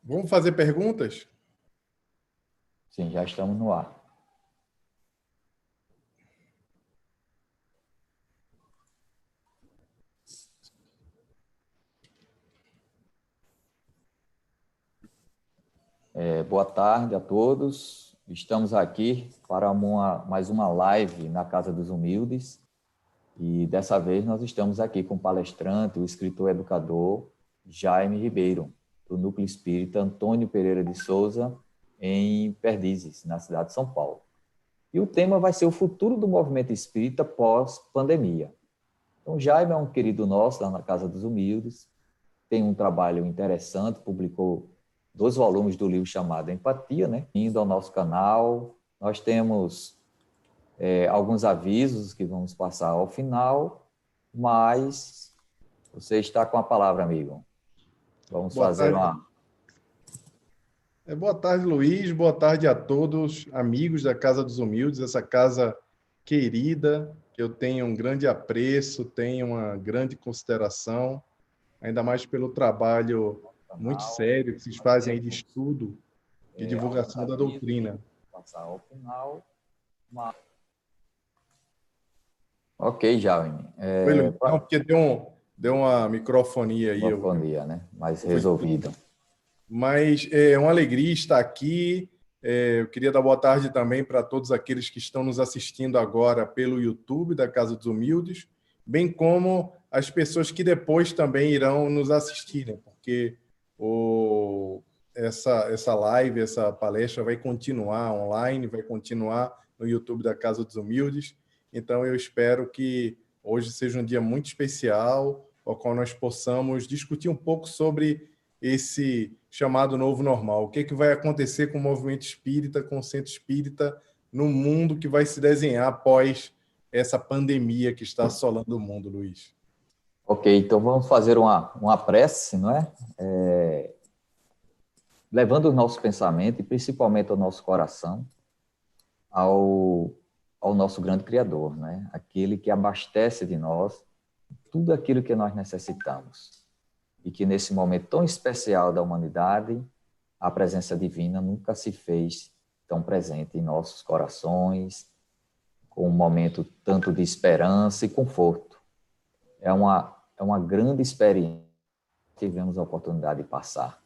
Vamos fazer perguntas? Sim, já estamos no ar. Boa tarde a todos. Estamos aqui para mais uma live na Casa dos Humildes. E dessa vez nós estamos aqui com o palestrante, o escritor educador Jaime Ribeiro, do Núcleo Espírita Antônio Pereira de Souza, em Perdizes, na cidade de São Paulo. E o tema vai ser o futuro do movimento espírita pós-pandemia. Então, Jaime é um querido nosso lá na Casa dos Humildes, tem um trabalho interessante, publicou 2 volumes do livro chamado Empatia, né? Indo ao nosso canal, nós temos alguns avisos que vamos passar ao final, mas você está com a palavra, amigo. Vamos Boa fazer tarde. uma... Boa tarde, Luiz. Boa tarde a todos, amigos da Casa dos Humildes, essa casa querida, que eu tenho um grande apreço, tenho uma grande consideração, ainda mais pelo trabalho muito sério que vocês fazem aí de estudo e divulgação da doutrina. Passar ao final, mas... Ok, Jaime. Oi, Luiz. Não, porque deu uma microfonia aí. Microfonia, né? Mais resolvida. Mas é uma alegria estar aqui. Eu queria dar boa tarde também para todos aqueles que estão nos assistindo agora pelo YouTube da Casa dos Humildes, bem como as pessoas que depois também irão nos assistirem, porque essa live, essa palestra vai continuar online, vai continuar no YouTube da Casa dos Humildes. Então, eu espero que hoje seja um dia muito especial, ao qual nós possamos discutir um pouco sobre esse chamado novo normal. O que vai acontecer com o movimento espírita, com o centro espírita, no mundo que vai se desenhar após essa pandemia que está assolando o mundo, Luiz? Ok, então vamos fazer uma prece, não é? Levando o nosso pensamento, e principalmente o nosso coração, ao nosso grande Criador, né? Aquele que abastece de nós tudo aquilo que nós necessitamos. E que nesse momento tão especial da humanidade, a presença divina nunca se fez tão presente em nossos corações, com um momento tanto de esperança e conforto. É uma grande experiência que tivemos a oportunidade de passar.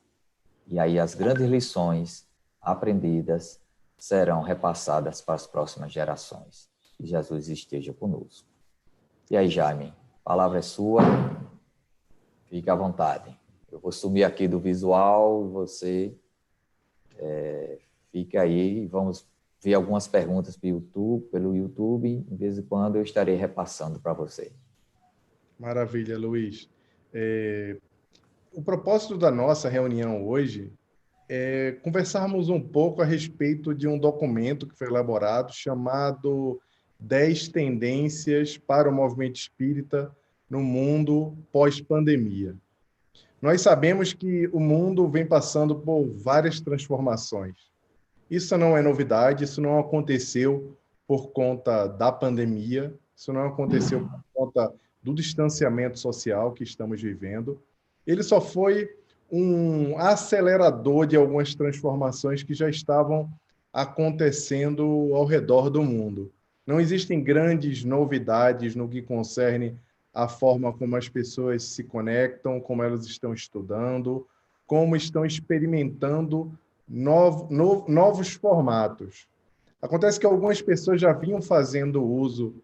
E aí as grandes lições aprendidas serão repassadas para as próximas gerações. Que Jesus esteja conosco. E aí, Jaime, a palavra é sua. Fique à vontade. Eu vou sumir aqui do visual e você fica aí. Vamos ver algumas perguntas pelo YouTube. De vez em quando eu estarei repassando para você. Maravilha, Luiz. O propósito da nossa reunião hoje é conversarmos um pouco a respeito de um documento que foi elaborado chamado 10 Tendências para o Movimento Espírita no Mundo Pós-Pandemia. Nós sabemos que o mundo vem passando por várias transformações. Isso não é novidade, isso não aconteceu por conta da pandemia, isso não aconteceu por conta do distanciamento social que estamos vivendo. Ele só foi um acelerador de algumas transformações que já estavam acontecendo ao redor do mundo. Não existem grandes novidades no que concerne a forma como as pessoas se conectam, como elas estão estudando, como estão experimentando novos formatos. Acontece que algumas pessoas já vinham fazendo uso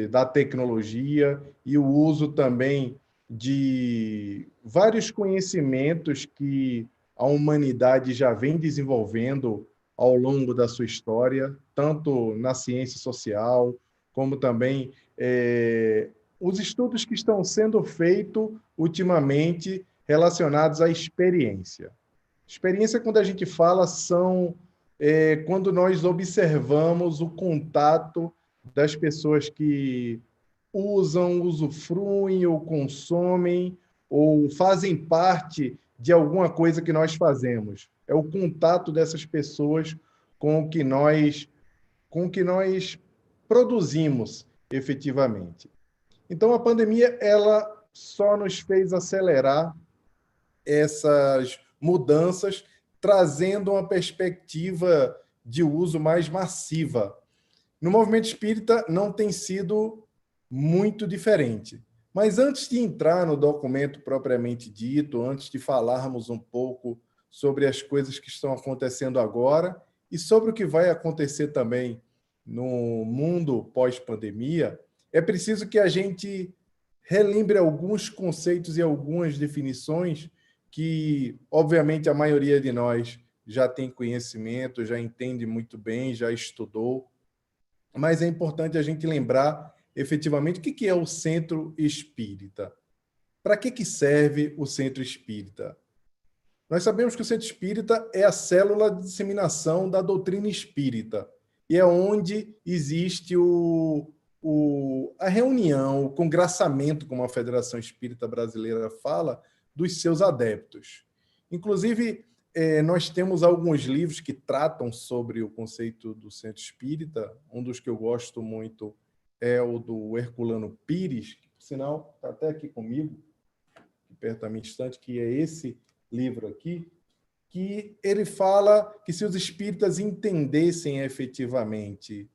da tecnologia e o uso também de vários conhecimentos que a humanidade já vem desenvolvendo ao longo da sua história, tanto na ciência social, como também os estudos que estão sendo feitos ultimamente relacionados à experiência. Experiência, quando a gente fala, são quando nós observamos o contato das pessoas que usam, usufruem ou consomem ou fazem parte de alguma coisa que nós fazemos. É o contato dessas pessoas com o que nós produzimos efetivamente. Então, a pandemia ela só nos fez acelerar essas mudanças, trazendo uma perspectiva de uso mais massiva. No movimento espírita não tem sido muito diferente. Mas antes de entrar no documento propriamente dito, antes de falarmos um pouco sobre as coisas que estão acontecendo agora e sobre o que vai acontecer também no mundo pós-pandemia, é preciso que a gente relembre alguns conceitos e algumas definições que, obviamente, a maioria de nós já tem conhecimento, já entende muito bem, já estudou, mas é importante a gente lembrar efetivamente o que é o centro espírita. Para que serve o centro espírita? Nós sabemos que o centro espírita é a célula de disseminação da doutrina espírita e é onde existe a reunião, o congraçamento, como a Federação Espírita Brasileira fala, dos seus adeptos. Inclusive, nós temos alguns livros que tratam sobre o conceito do centro espírita. Um dos que eu gosto muito é o do Herculano Pires, que, por sinal, está até aqui comigo, perto da minha estante, que é esse livro aqui, que ele fala que se os espíritas entendessem efetivamente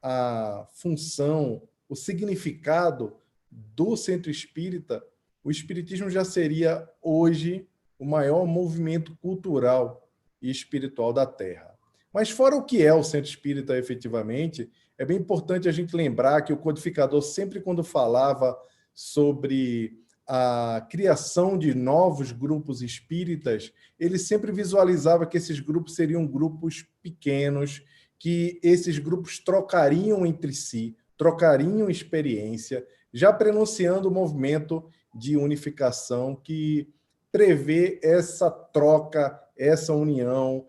a função, o significado do centro espírita, o espiritismo já seria hoje o maior movimento cultural e espiritual da Terra. Mas fora o que é o centro espírita efetivamente, é bem importante a gente lembrar que o codificador sempre quando falava sobre a criação de novos grupos espíritas, ele sempre visualizava que esses grupos seriam grupos pequenos, que esses grupos trocariam entre si, trocariam experiência, já prenunciando o movimento de unificação que prevê essa troca, essa união,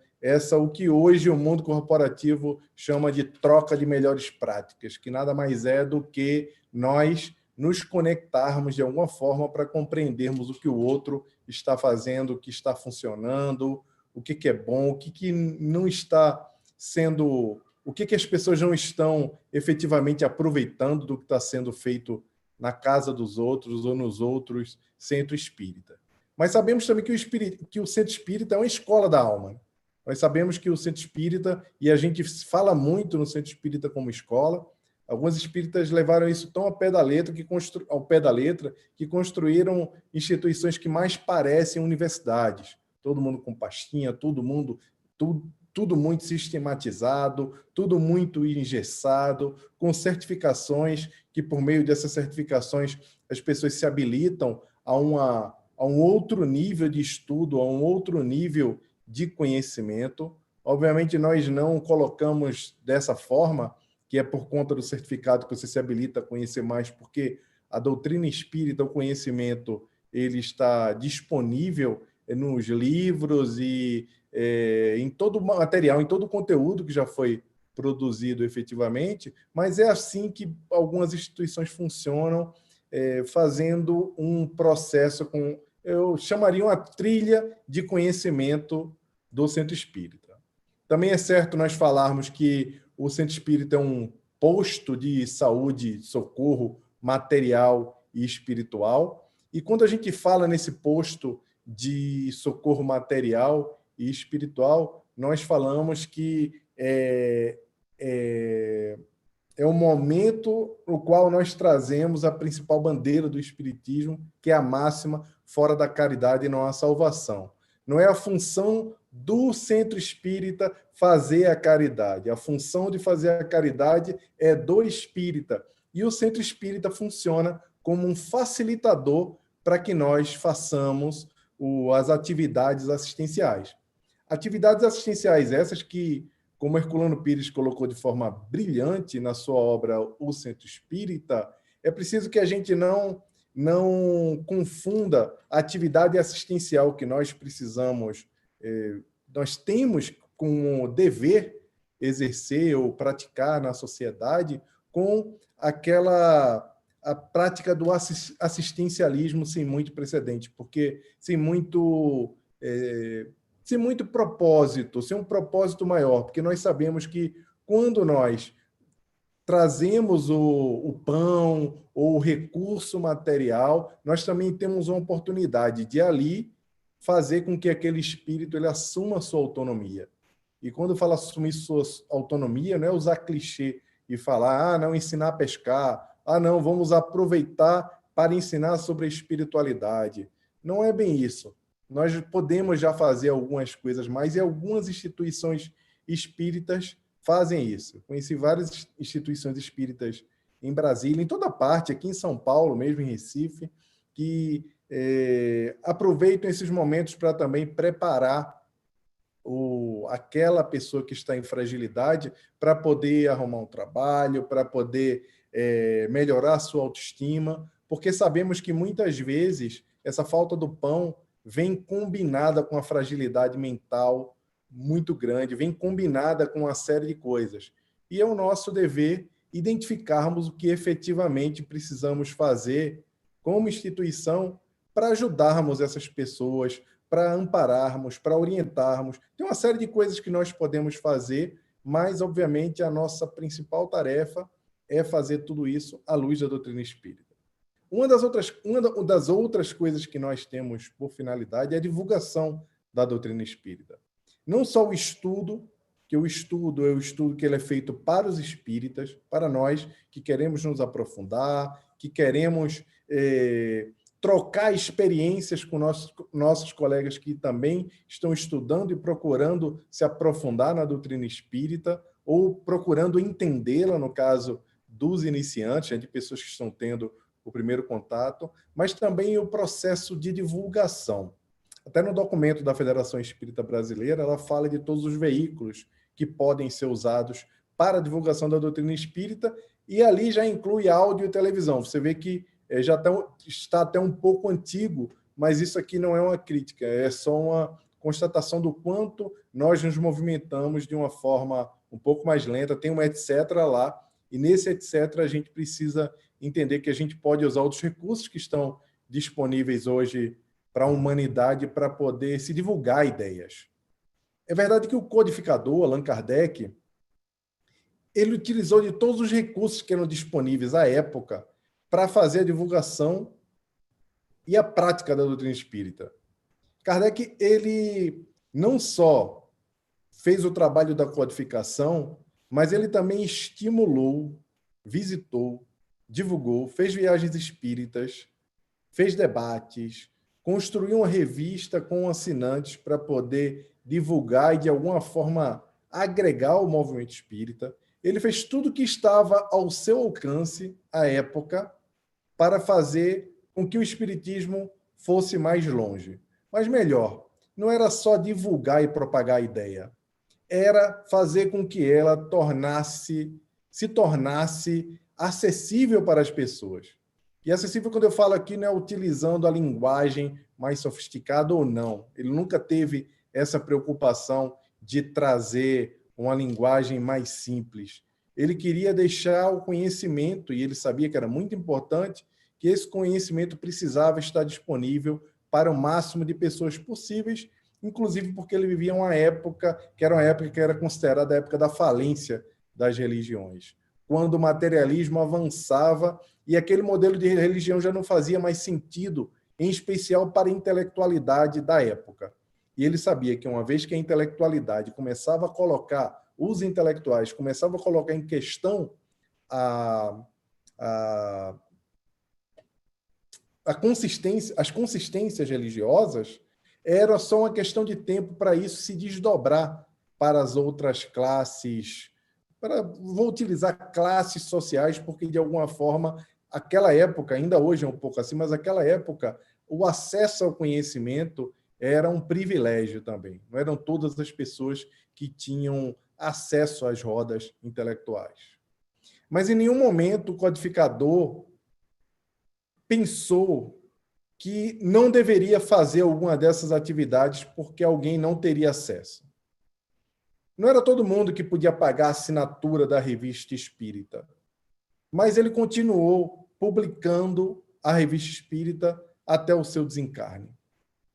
o que hoje o mundo corporativo chama de troca de melhores práticas, que nada mais é do que nós nos conectarmos de alguma forma para compreendermos o que o outro está fazendo, o que está funcionando, o que é bom, o que não está sendo, o que as pessoas não estão efetivamente aproveitando do que está sendo feito na casa dos outros ou nos outros centros espírita. Mas sabemos também que o centro espírita é uma escola da alma. Nós sabemos que o centro espírita, e a gente fala muito no centro espírita como escola, alguns espíritas levaram isso tão ao pé da letra que construíram instituições que mais parecem universidades. Todo mundo com pastinha, tudo muito sistematizado, tudo muito engessado, com certificações que, por meio dessas certificações, as pessoas se habilitam a um outro nível de estudo, a um outro nível de conhecimento. Obviamente, nós não colocamos dessa forma, que é por conta do certificado que você se habilita a conhecer mais, porque a doutrina espírita, o conhecimento, ele está disponível nos livros e em todo o material, em todo o conteúdo que já foi produzido efetivamente, mas é assim que algumas instituições funcionam, fazendo um processo com, eu chamaria uma trilha de conhecimento do centro espírita. Também é certo nós falarmos que o centro espírita é um posto de saúde, socorro material e espiritual. E quando a gente fala nesse posto de socorro material e espiritual, nós falamos que é um momento no qual nós trazemos a principal bandeira do espiritismo, que é a máxima: fora da caridade não há salvação. Não é a função do centro espírita fazer a caridade. A função de fazer a caridade é do espírita. E o centro espírita funciona como um facilitador para que nós façamos as atividades assistenciais. Atividades assistenciais essas que, como Herculano Pires colocou de forma brilhante na sua obra O Centro Espírita, é preciso que a gente não confunda a atividade assistencial que nós precisamos, nós temos como dever exercer ou praticar na sociedade, com a prática do assistencialismo sem muito precedente, porque sem muito propósito, sem um propósito maior, porque nós sabemos que quando nós trazemos o pão ou o recurso material, nós também temos uma oportunidade de ali fazer com que aquele espírito ele assuma a sua autonomia. E quando fala assumir sua autonomia, não é usar clichê e falar, não, ensinar a pescar, não, vamos aproveitar para ensinar sobre a espiritualidade. Não é bem isso. Nós podemos já fazer algumas coisas mais e algumas instituições espíritas fazem isso. Conheci várias instituições espíritas em Brasília, em toda parte, aqui em São Paulo, mesmo em Recife, que aproveitam esses momentos para também preparar aquela pessoa que está em fragilidade para poder arrumar um trabalho, para poder melhorar a sua autoestima, porque sabemos que muitas vezes essa falta do pão vem combinada com a fragilidade mental muito grande, vem combinada com uma série de coisas. E é o nosso dever identificarmos o que efetivamente precisamos fazer como instituição para ajudarmos essas pessoas, para ampararmos, para orientarmos. Tem uma série de coisas que nós podemos fazer, mas, obviamente, a nossa principal tarefa é fazer tudo isso à luz da doutrina espírita. Uma das outras coisas que nós temos por finalidade é a divulgação da doutrina espírita. Não só o estudo, que o estudo que ele é feito para os espíritas, para nós que queremos nos aprofundar, que queremos trocar experiências com nossos colegas que também estão estudando e procurando se aprofundar na doutrina espírita ou procurando entendê-la, no caso dos iniciantes, de pessoas que estão tendo o primeiro contato, mas também o processo de divulgação. Até no documento da Federação Espírita Brasileira, ela fala de todos os veículos que podem ser usados para a divulgação da doutrina espírita, e ali já inclui áudio e televisão. Você vê que já está até um pouco antigo, mas isso aqui não é uma crítica, é só uma constatação do quanto nós nos movimentamos de uma forma um pouco mais lenta. Tem um etc. lá, e nesse etc. a gente precisa entender que a gente pode usar outros recursos que estão disponíveis hoje para a humanidade para poder se divulgar ideias. É verdade que o codificador, Allan Kardec, ele utilizou de todos os recursos que eram disponíveis à época para fazer a divulgação e a prática da doutrina espírita. Kardec, ele não só fez o trabalho da codificação, mas ele também estimulou, visitou, divulgou, fez viagens espíritas, fez debates, construiu uma revista com assinantes para poder divulgar e, de alguma forma, agregar o movimento espírita. Ele fez tudo que estava ao seu alcance, à época, para fazer com que o espiritismo fosse mais longe. Mas melhor, não era só divulgar e propagar a ideia, era fazer com que ela se tornasse acessível para as pessoas. E acessível, quando eu falo aqui, não é utilizando a linguagem mais sofisticada ou não. Ele nunca teve essa preocupação de trazer uma linguagem mais simples. Ele queria deixar o conhecimento, e ele sabia que era muito importante, que esse conhecimento precisava estar disponível para o máximo de pessoas possíveis, inclusive porque ele vivia uma época que era considerada a época da falência das religiões, quando o materialismo avançava e aquele modelo de religião já não fazia mais sentido, em especial para a intelectualidade da época. E ele sabia que uma vez que a intelectualidade começava a colocar, os intelectuais começavam a colocar em questão as consistências religiosas, era só uma questão de tempo para isso se desdobrar para as outras classes. Vou utilizar classes sociais, porque, de alguma forma, aquela época, ainda hoje é um pouco assim, mas aquela época, o acesso ao conhecimento era um privilégio também. Não eram todas as pessoas que tinham acesso às rodas intelectuais. Mas, em nenhum momento, o codificador pensou que não deveria fazer alguma dessas atividades porque alguém não teria acesso. Não era todo mundo que podia pagar a assinatura da revista espírita, mas ele continuou publicando a revista espírita até o seu desencarne.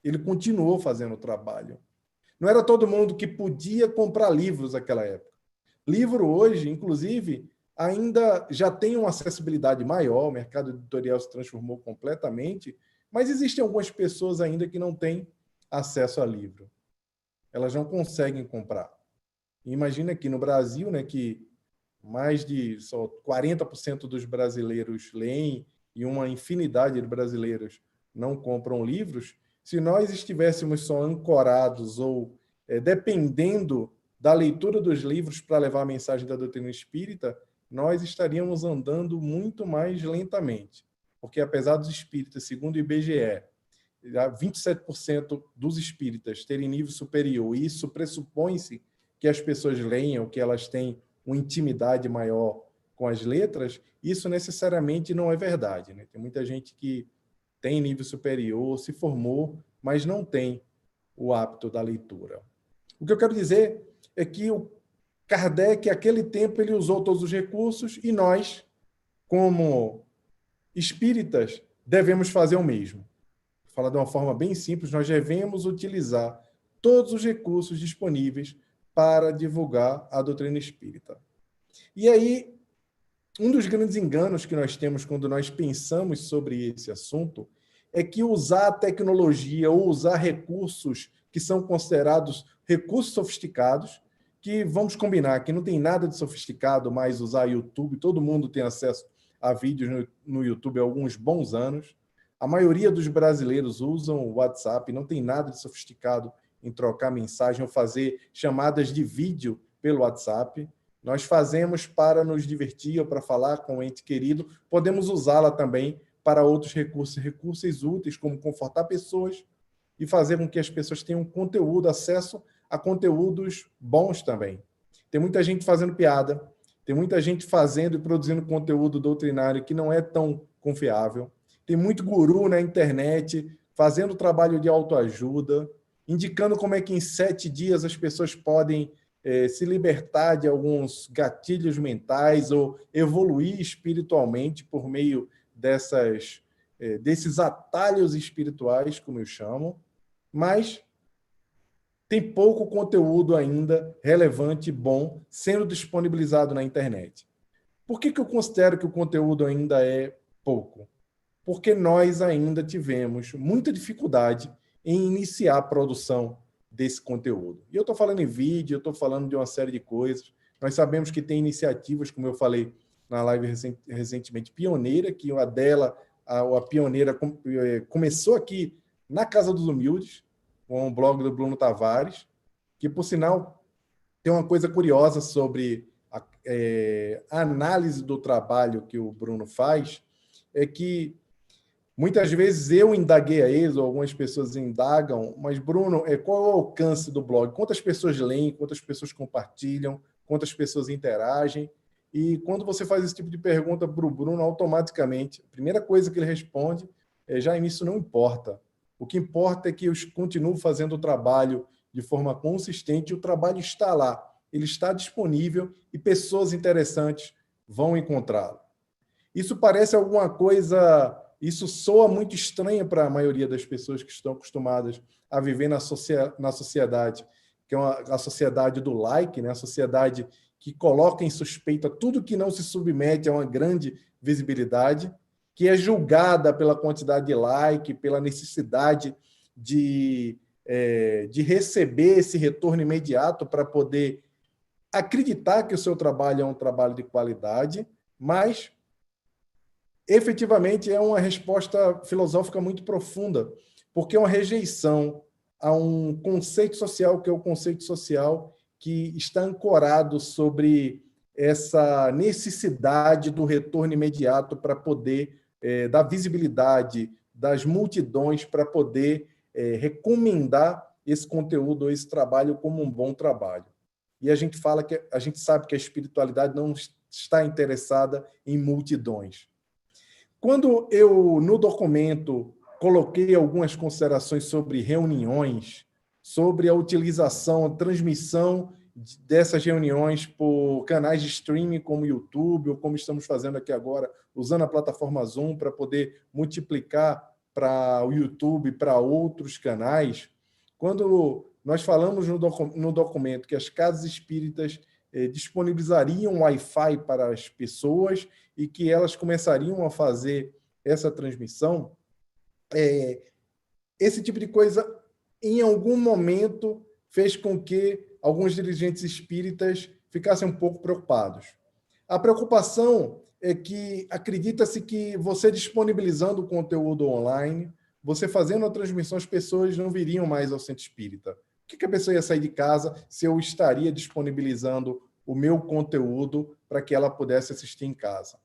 Ele continuou fazendo o trabalho. Não era todo mundo que podia comprar livros naquela época. Livro hoje, inclusive, ainda já tem uma acessibilidade maior, o mercado editorial se transformou completamente, mas existem algumas pessoas ainda que não têm acesso a livro. Elas não conseguem comprar. Imagina aqui no Brasil, né, que mais de só 40% dos brasileiros leem e uma infinidade de brasileiros não compram livros. Se nós estivéssemos só ancorados ou dependendo da leitura dos livros para levar a mensagem da doutrina espírita, nós estaríamos andando muito mais lentamente. Porque, apesar dos espíritas, segundo o IBGE, 27% dos espíritas terem nível superior, e isso pressupõe-se que as pessoas leiam, que elas têm uma intimidade maior com as letras, isso necessariamente não é verdade, né? Tem muita gente que tem nível superior, se formou, mas não tem o hábito da leitura. O que eu quero dizer é que o Kardec, naquele tempo, ele usou todos os recursos e nós, como espíritas, devemos fazer o mesmo. Vou falar de uma forma bem simples, nós devemos utilizar todos os recursos disponíveis para divulgar a doutrina espírita. E aí, um dos grandes enganos que nós temos quando nós pensamos sobre esse assunto é que usar a tecnologia ou usar recursos que são considerados recursos sofisticados, que vamos combinar que não tem nada de sofisticado, mas usar YouTube, todo mundo tem acesso a vídeos no YouTube há alguns bons anos. A maioria dos brasileiros usam o WhatsApp, não tem nada de sofisticado em trocar mensagem ou fazer chamadas de vídeo pelo WhatsApp. Nós fazemos para nos divertir ou para falar com o ente querido. Podemos usá-la também para outros recursos úteis, como confortar pessoas e fazer com que as pessoas tenham conteúdo, acesso a conteúdos bons também. Tem muita gente fazendo piada, tem muita gente fazendo e produzindo conteúdo doutrinário que não é tão confiável. Tem muito guru na internet fazendo trabalho de autoajuda, indicando como é que em 7 dias as pessoas podem se libertar de alguns gatilhos mentais ou evoluir espiritualmente por meio desses atalhos espirituais, como eu chamo, mas tem pouco conteúdo ainda relevante e bom sendo disponibilizado na internet. Por que eu considero que o conteúdo ainda é pouco? Porque nós ainda tivemos muita dificuldade em iniciar a produção desse conteúdo. E eu estou falando em vídeo, eu estou falando de uma série de coisas. Nós sabemos que tem iniciativas, como eu falei na live recentemente, pioneira, que a dela, a pioneira começou aqui na Casa dos Humildes, com o blog do Bruno Tavares, que, por sinal, tem uma coisa curiosa sobre a análise do trabalho que o Bruno faz, é que muitas vezes eu indaguei a eles, ou algumas pessoas indagam, mas, Bruno, qual é o alcance do blog? Quantas pessoas leem, quantas pessoas compartilham, quantas pessoas interagem? E quando você faz esse tipo de pergunta para o Bruno, automaticamente, a primeira coisa que ele responde já isso não importa. O que importa é que eu continuo fazendo o trabalho de forma consistente e o trabalho está lá, ele está disponível e pessoas interessantes vão encontrá-lo. Isso parece alguma coisa... Isso soa muito estranho para a maioria das pessoas que estão acostumadas a viver na sociedade, que é a sociedade do like, né? A sociedade que coloca em suspeita tudo que não se submete a uma grande visibilidade, que é julgada pela quantidade de like, pela necessidade de receber esse retorno imediato para poder acreditar que o seu trabalho é um trabalho de qualidade, mas efetivamente é uma resposta filosófica muito profunda, porque é uma rejeição a um conceito social, que é o conceito social que está ancorado sobre essa necessidade do retorno imediato para poder dar visibilidade das multidões, para poder recomendar esse conteúdo, esse trabalho como um bom trabalho. E a gente sabe que a espiritualidade não está interessada em multidões. Quando eu, no documento, coloquei algumas considerações sobre reuniões, sobre a utilização, a transmissão dessas reuniões por canais de streaming como o YouTube, ou como estamos fazendo aqui agora, usando a plataforma Zoom para poder multiplicar para o YouTube, para outros canais. Quando nós falamos no documento que as casas espíritas disponibilizariam Wi-Fi para as pessoas e que elas começariam a fazer essa transmissão, esse tipo de coisa em algum momento, fez com que alguns dirigentes espíritas ficassem um pouco preocupados. A preocupação é que acredita-se que você disponibilizando o conteúdo online, você fazendo a transmissão, as pessoas não viriam mais ao centro espírita. Por que a pessoa ia sair de casa se eu estaria disponibilizando o meu conteúdo para que ela pudesse assistir em casa?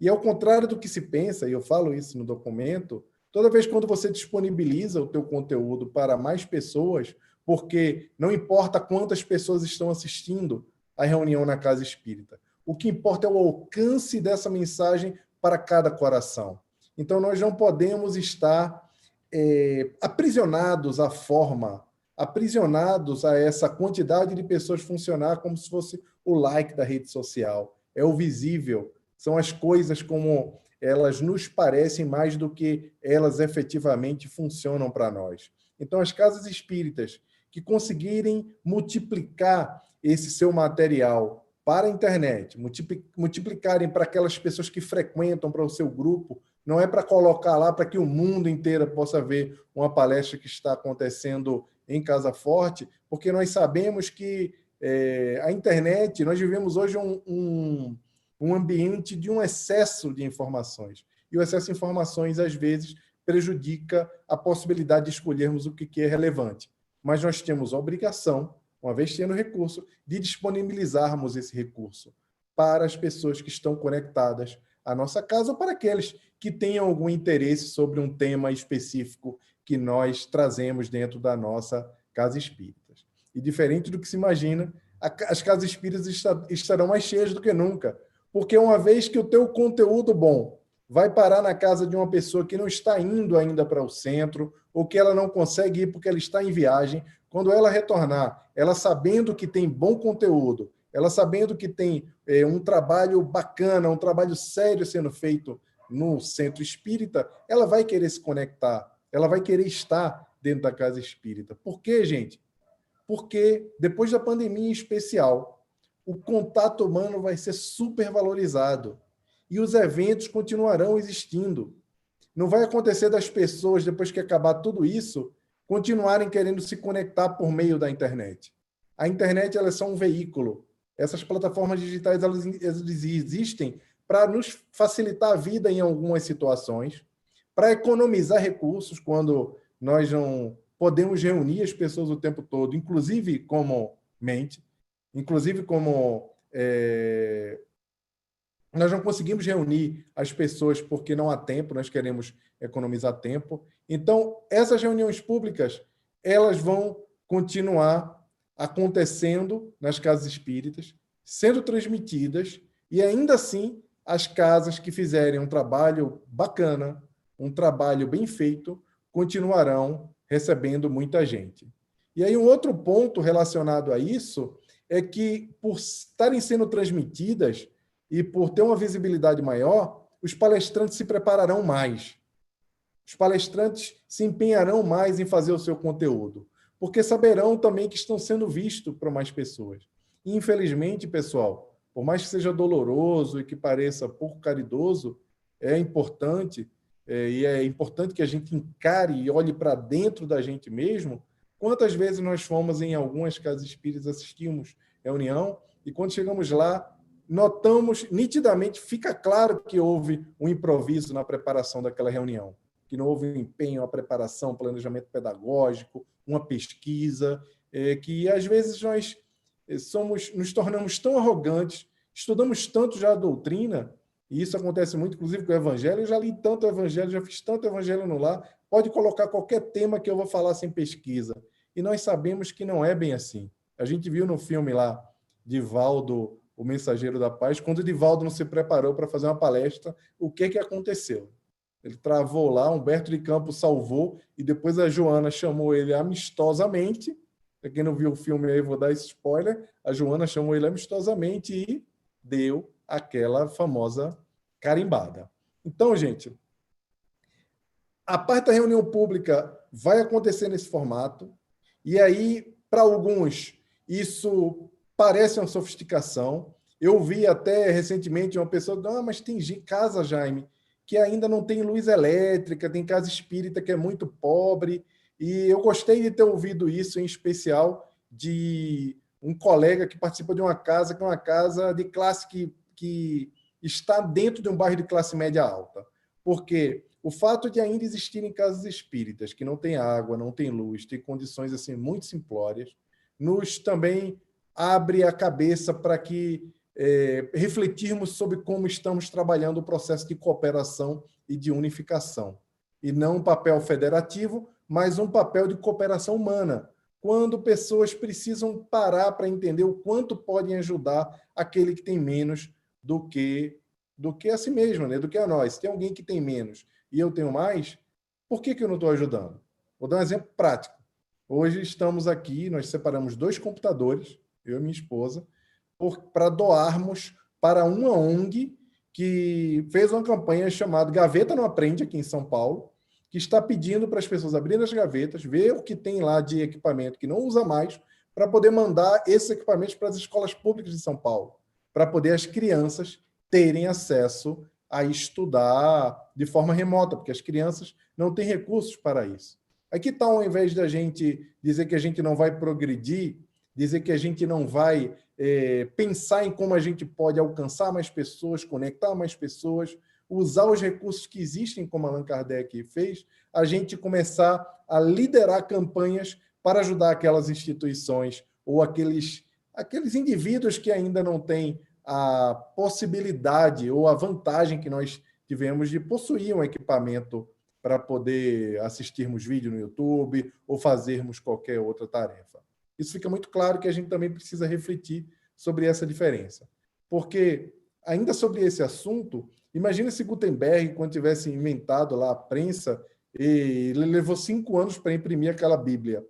E ao contrário do que se pensa, e eu falo isso no documento, toda vez quando você disponibiliza o teu conteúdo para mais pessoas, porque não importa quantas pessoas estão assistindo a reunião na casa espírita, o que importa é o alcance dessa mensagem para cada coração. Então, nós não podemos estar aprisionados à forma, aprisionados a essa quantidade de pessoas funcionar como se fosse o like da rede social. É o visível, são as coisas como elas nos parecem mais do que elas efetivamente funcionam para nós. Então, as casas espíritas que conseguirem multiplicar esse seu material para a internet, multiplicarem para aquelas pessoas que frequentam, para o seu grupo, não é para colocar lá para que o mundo inteiro possa ver uma palestra que está acontecendo em Casa Forte, porque nós sabemos que a internet, nós vivemos hoje um ambiente de um excesso de informações. E o excesso de informações, às vezes, prejudica a possibilidade de escolhermos o que é relevante. Mas nós temos a obrigação, uma vez tendo recurso, de disponibilizarmos esse recurso para as pessoas que estão conectadas à nossa casa ou para aqueles que tenham algum interesse sobre um tema específico que nós trazemos dentro da nossa casa espírita. E diferente do que se imagina, as casas espíritas estarão mais cheias do que nunca, porque uma vez que o teu conteúdo bom vai parar na casa de uma pessoa que não está indo ainda para o centro, ou que ela não consegue ir porque ela está em viagem, quando ela retornar, ela sabendo que tem bom conteúdo, ela sabendo que tem um trabalho bacana, um trabalho sério sendo feito no centro espírita, ela vai querer se conectar, ela vai querer estar dentro da casa espírita. Por quê, gente? Porque depois da pandemia em especial, o contato humano vai ser super valorizado e os eventos continuarão existindo. Não vai acontecer das pessoas, depois que acabar tudo isso, continuarem querendo se conectar por meio da internet. A internet ela é só um veículo. Essas plataformas digitais elas existem para nos facilitar a vida em algumas situações, para economizar recursos quando nós não podemos reunir as pessoas o tempo todo, inclusive como mente, inclusive como nós não conseguimos reunir as pessoas porque não há tempo, nós queremos economizar tempo. Então, essas reuniões públicas, elas vão continuar acontecendo nas casas espíritas, sendo transmitidas, e ainda assim, as casas que fizerem um trabalho bacana, um trabalho bem feito, continuarão recebendo muita gente. E aí, um outro ponto relacionado a isso é que, por estarem sendo transmitidas, e por ter uma visibilidade maior, os palestrantes se prepararão mais. Os palestrantes se empenharão mais em fazer o seu conteúdo, porque saberão também que estão sendo vistos por mais pessoas. E, infelizmente, pessoal, por mais que seja doloroso e que pareça pouco caridoso, é importante, e é importante que a gente encare e olhe para dentro da gente mesmo. Quantas vezes nós fomos em algumas casas espíritas, assistimos reunião, e quando chegamos lá, notamos nitidamente, fica claro que houve um improviso na preparação daquela reunião, que não houve um empenho, uma preparação, um planejamento pedagógico, uma pesquisa, que às vezes nós nos tornamos tão arrogantes, estudamos tanto já a doutrina, e isso acontece muito, inclusive, com o Evangelho. Eu já li tanto Evangelho, já fiz tanto Evangelho no lar, pode colocar qualquer tema que eu vou falar sem pesquisa. E nós sabemos que não é bem assim. A gente viu no filme lá, Divaldo, o Mensageiro da Paz, quando o Divaldo não se preparou para fazer uma palestra, o que aconteceu? Ele travou lá, Humberto de Campos salvou, e depois a Joana chamou ele amistosamente. Para quem não viu o filme aí, vou dar esse spoiler. A Joana chamou ele amistosamente e deu aquela famosa carimbada. Então, gente, a parte da reunião pública vai acontecer nesse formato, e aí, para alguns, isso parece uma sofisticação. Eu vi até recentemente uma pessoa, mas tem casa, Jaime, que ainda não tem luz elétrica, tem casa espírita que é muito pobre, E eu gostei de ter ouvido isso, em especial, de um colega que participa de uma casa, que é uma casa de classe que está dentro de um bairro de classe média alta. Porque o fato de ainda existirem casas espíritas que não tem água, não tem luz, tem condições assim muito simplórias, nos também abre a cabeça para que refletirmos sobre como estamos trabalhando o processo de cooperação e de unificação. E não um papel federativo, mas um papel de cooperação humana, quando pessoas precisam parar para entender o quanto podem ajudar aquele que tem menos do que a si mesmo, né? Do que a nós. Se tem alguém que tem menos e eu tenho mais, por que eu não estou ajudando? Vou dar um exemplo prático. Hoje estamos aqui, nós separamos 2 computadores, eu e minha esposa, para doarmos para uma ONG que fez uma campanha chamada Gaveta Não Aprende, aqui em São Paulo, que está pedindo para as pessoas abrirem as gavetas, ver o que tem lá de equipamento que não usa mais, para poder mandar esses equipamentos para as escolas públicas de São Paulo, para poder as crianças terem acesso a estudar de forma remota, porque as crianças não têm recursos para isso. Aqui está, ao invés da gente dizer que a gente não vai progredir, dizer que a gente não vai pensar em como a gente pode alcançar mais pessoas, conectar mais pessoas, usar os recursos que existem, como Allan Kardec fez, a gente começar a liderar campanhas para ajudar aquelas instituições ou aqueles indivíduos que ainda não têm a possibilidade ou a vantagem que nós tivemos de possuir um equipamento para poder assistirmos vídeo no YouTube ou fazermos qualquer outra tarefa. Isso fica muito claro que a gente também precisa refletir sobre essa diferença. Porque, ainda sobre esse assunto, imagina se Gutenberg, quando tivesse inventado lá a prensa, ele levou 5 anos para imprimir aquela Bíblia.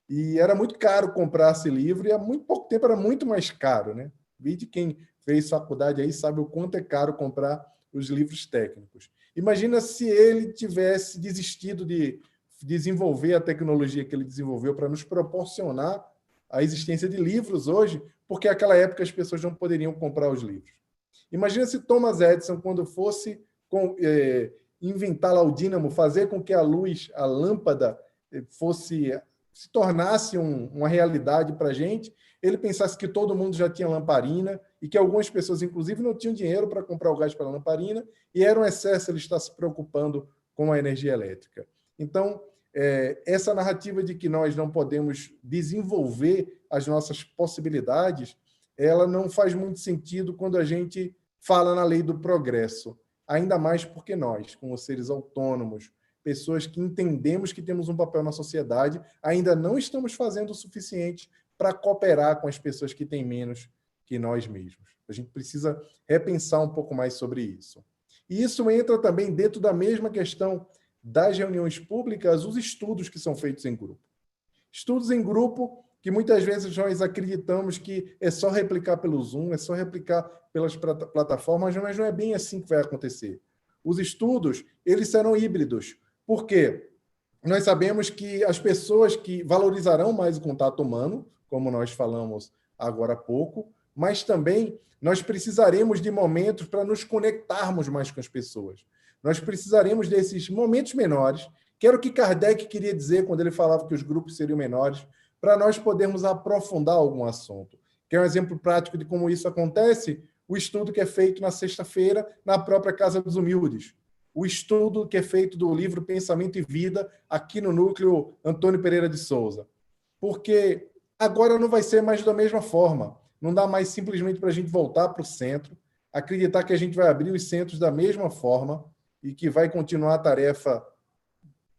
E era muito caro comprar esse livro, e há muito pouco tempo era muito mais caro, né? Vide quem fez faculdade aí sabe o quanto é caro comprar os livros técnicos. Imagina se ele tivesse desistido de desenvolver a tecnologia que ele desenvolveu para nos proporcionar a existência de livros hoje, porque naquela época as pessoas não poderiam comprar os livros. Imagina se Thomas Edison, quando fosse inventar lá o dínamo, fazer com que a luz, a lâmpada, se tornasse uma realidade para a gente, ele pensasse que todo mundo já tinha lamparina e que algumas pessoas, inclusive, não tinham dinheiro para comprar o gás para a lamparina e era um excesso ele estar se preocupando com a energia elétrica. Então, essa narrativa de que nós não podemos desenvolver as nossas possibilidades, ela não faz muito sentido quando a gente fala na lei do progresso, ainda mais porque nós, como seres autônomos, pessoas que entendemos que temos um papel na sociedade, ainda não estamos fazendo o suficiente para cooperar com as pessoas que têm menos que nós mesmos. A gente precisa repensar um pouco mais sobre isso. E isso entra também dentro da mesma questão das reuniões públicas, os estudos que são feitos em grupo. Estudos em grupo que muitas vezes nós acreditamos que é só replicar pelo Zoom, é só replicar pelas plataformas, mas não é bem assim que vai acontecer. Os estudos, eles serão híbridos. Por quê? Nós sabemos que as pessoas que valorizarão mais o contato humano, como nós falamos agora há pouco, mas também nós precisaremos de momentos para nos conectarmos mais com as pessoas. Nós precisaremos desses momentos menores, que era o que Kardec queria dizer quando ele falava que os grupos seriam menores, para nós podermos aprofundar algum assunto. Quer um exemplo prático de como isso acontece? O estudo que é feito na sexta-feira na própria Casa dos Humildes. O estudo que é feito do livro Pensamento e Vida, aqui no núcleo Antônio Pereira de Souza. Porque agora não vai ser mais da mesma forma. Não dá mais simplesmente para a gente voltar para o centro, acreditar que a gente vai abrir os centros da mesma forma e que vai continuar a tarefa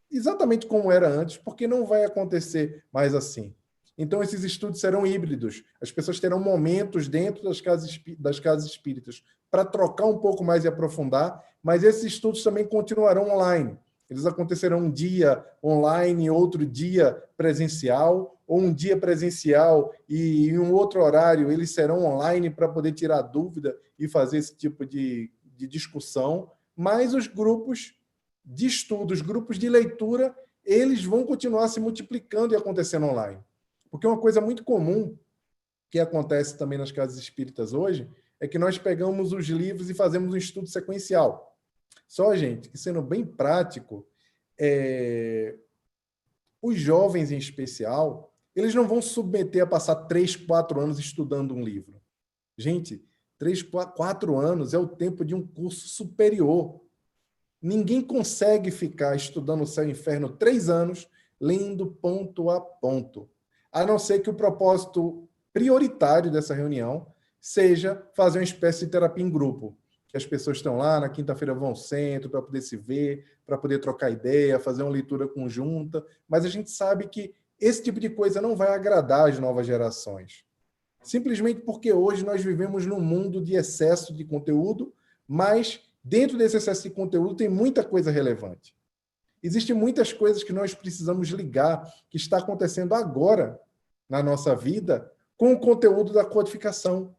exatamente como era antes, porque não vai acontecer mais assim. Então, esses estudos serão híbridos. As pessoas terão momentos dentro das casas espíritas para trocar um pouco mais e aprofundar, mas esses estudos também continuarão online. Eles acontecerão um dia online, outro dia presencial, ou um dia presencial e em um outro horário eles serão online para poder tirar dúvida e fazer esse tipo de discussão. Mas os grupos de estudo, os grupos de leitura, eles vão continuar se multiplicando e acontecendo online. Porque uma coisa muito comum que acontece também nas casas espíritas hoje é que nós pegamos os livros e fazemos um estudo sequencial. Só, gente, que sendo bem prático, Os jovens, em especial, eles não vão submeter a passar 3, 4 anos estudando um livro. Gente, 3, 4 anos é o tempo de um curso superior. Ninguém consegue ficar estudando o céu e o inferno 3 anos, lendo ponto a ponto. A não ser que o propósito prioritário dessa reunião seja fazer uma espécie de terapia em grupo. Que as pessoas estão lá, na quinta-feira vão ao centro para poder se ver, para poder trocar ideia, fazer uma leitura conjunta. Mas a gente sabe que esse tipo de coisa não vai agradar as novas gerações. Simplesmente porque hoje nós vivemos num mundo de excesso de conteúdo, mas dentro desse excesso de conteúdo tem muita coisa relevante. Existem muitas coisas que nós precisamos ligar, que está acontecendo agora na nossa vida, com o conteúdo da codificação.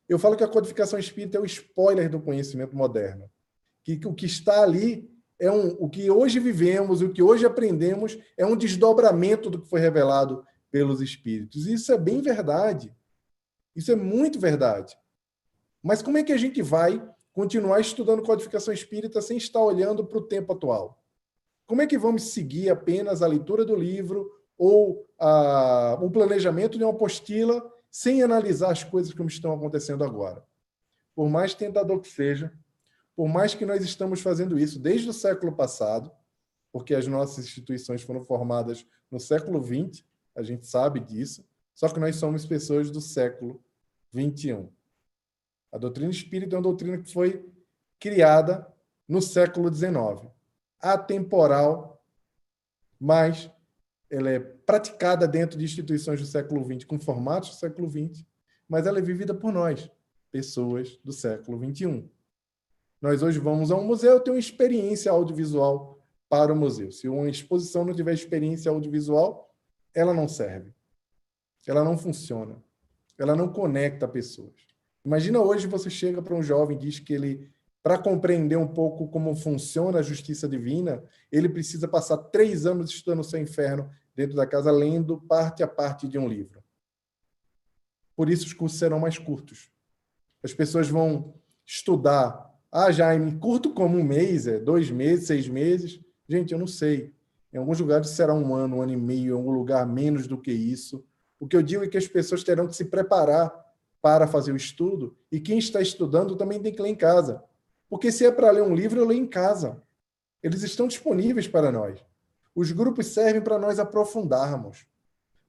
Eu falo que a codificação espírita é o spoiler do conhecimento moderno. Que o que está ali é o que hoje vivemos, o que hoje aprendemos, é um desdobramento do que foi revelado pelos espíritos. E isso é bem verdade. Isso é muito verdade. Mas como é que a gente vai continuar estudando codificação espírita sem estar olhando para o tempo atual? Como é que vamos seguir apenas a leitura do livro ou o planejamento de uma apostila sem analisar as coisas como estão acontecendo agora? Por mais tentador que seja, por mais que nós estamos fazendo isso desde o século passado, porque as nossas instituições foram formadas no século XX, a gente sabe disso, só que nós somos pessoas do século XXI. A doutrina espírita é uma doutrina que foi criada no século XIX. Atemporal, mas ela é praticada dentro de instituições do século XX, com formatos do século XX, mas ela é vivida por nós, pessoas do século XXI. Nós hoje vamos a um museu, tem uma experiência audiovisual para o museu. Se uma exposição não tiver experiência audiovisual, ela não serve. Ela não funciona. Ela não conecta pessoas. Imagina hoje você chega para um jovem e diz que ele, para compreender um pouco como funciona a justiça divina, ele precisa passar 3 anos estudando o seu inferno dentro da casa, lendo parte a parte de um livro. Por isso os cursos serão mais curtos. As pessoas vão estudar. Ah, Jaime, curto como 1 mês, 2 meses, 6 meses. Gente, eu não sei. Em alguns lugares será 1 ano, 1 ano e meio, em algum lugar menos do que isso. O que eu digo é que as pessoas terão que se preparar para fazer o estudo, e quem está estudando também tem que ler em casa. Porque se é para ler um livro, eu leio em casa. Eles estão disponíveis para nós. Os grupos servem para nós aprofundarmos,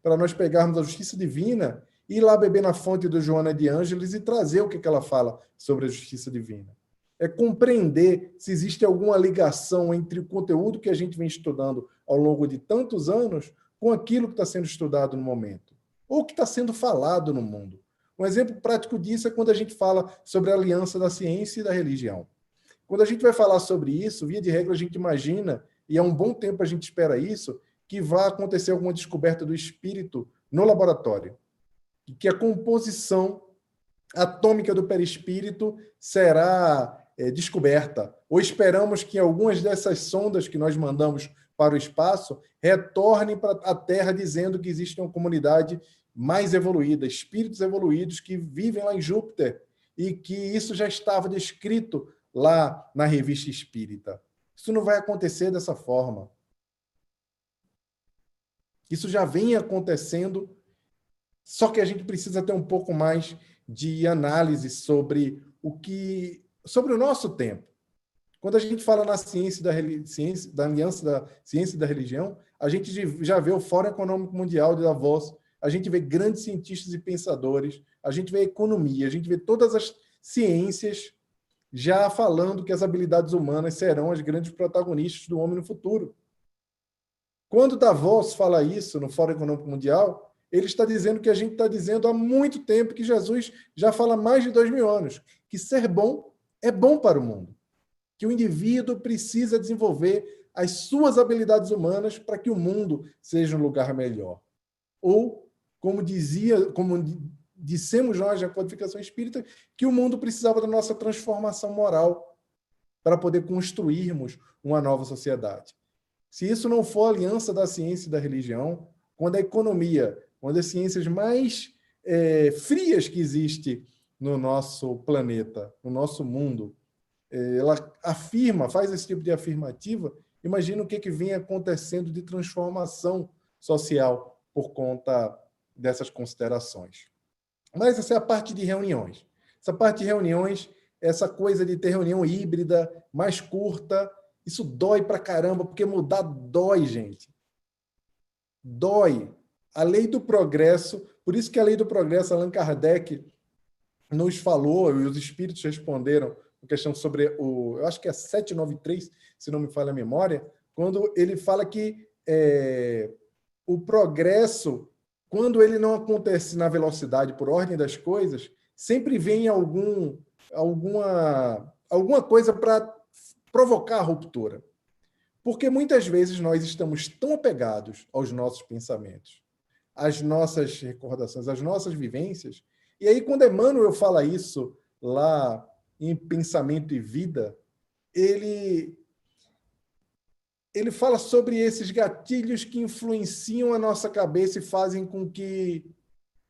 para nós pegarmos a justiça divina e ir lá beber na fonte do Joana de Ângeles e trazer o que ela fala sobre a justiça divina. É compreender se existe alguma ligação entre o conteúdo que a gente vem estudando ao longo de tantos anos com aquilo que está sendo estudado no momento, ou que está sendo falado no mundo. Um exemplo prático disso é quando a gente fala sobre a aliança da ciência e da religião. Quando a gente vai falar sobre isso, via de regra, a gente imagina, e há um bom tempo a gente espera isso, que vai acontecer alguma descoberta do espírito no laboratório. E que a composição atômica do perispírito será descoberta. Ou esperamos que algumas dessas sondas que nós mandamos para o espaço retornem para a Terra dizendo que existe uma comunidade mais evoluída, espíritos evoluídos que vivem lá em Júpiter, e que isso já estava descrito lá na Revista Espírita. Isso não vai acontecer dessa forma. Isso já vem acontecendo, só que a gente precisa ter um pouco mais de análise sobre o nosso tempo. Quando a gente fala na ciência da aliança da ciência e da religião, a gente já vê o Fórum Econômico Mundial de Davos, a gente vê grandes cientistas e pensadores, a gente vê a economia, a gente vê todas as ciências já falando que as habilidades humanas serão as grandes protagonistas do homem no futuro. Quando Davos fala isso no Fórum Econômico Mundial, ele está dizendo que a gente está dizendo há muito tempo, que Jesus já fala há mais de 2000 anos, que ser bom é bom para o mundo, que o indivíduo precisa desenvolver as suas habilidades humanas para que o mundo seja um lugar melhor. Ou, como dissemos nós na codificação espírita, que o mundo precisava da nossa transformação moral para poder construirmos uma nova sociedade. Se isso não for a aliança da ciência e da religião, quando a economia, quando as ciências mais frias que existem no nosso planeta, no nosso mundo, ela faz esse tipo de afirmativa, Imagina o que vem acontecendo de transformação social por conta dessas considerações. Mas essa é a parte de reuniões. Essa parte de reuniões, essa coisa de ter reunião híbrida, mais curta, isso dói pra caramba, porque mudar dói, gente. Dói. A lei do progresso, por isso que a lei do progresso, Allan Kardec nos falou, e os espíritos responderam a questão sobre eu acho que é 793, se não me falha a memória, quando ele fala que o progresso, quando ele não acontece na velocidade por ordem das coisas, sempre vem alguma coisa para provocar a ruptura. Porque muitas vezes nós estamos tão apegados aos nossos pensamentos, às nossas recordações, às nossas vivências, e aí quando Emmanuel fala isso lá em Pensamento e Vida, ele fala sobre esses gatilhos que influenciam a nossa cabeça e fazem com que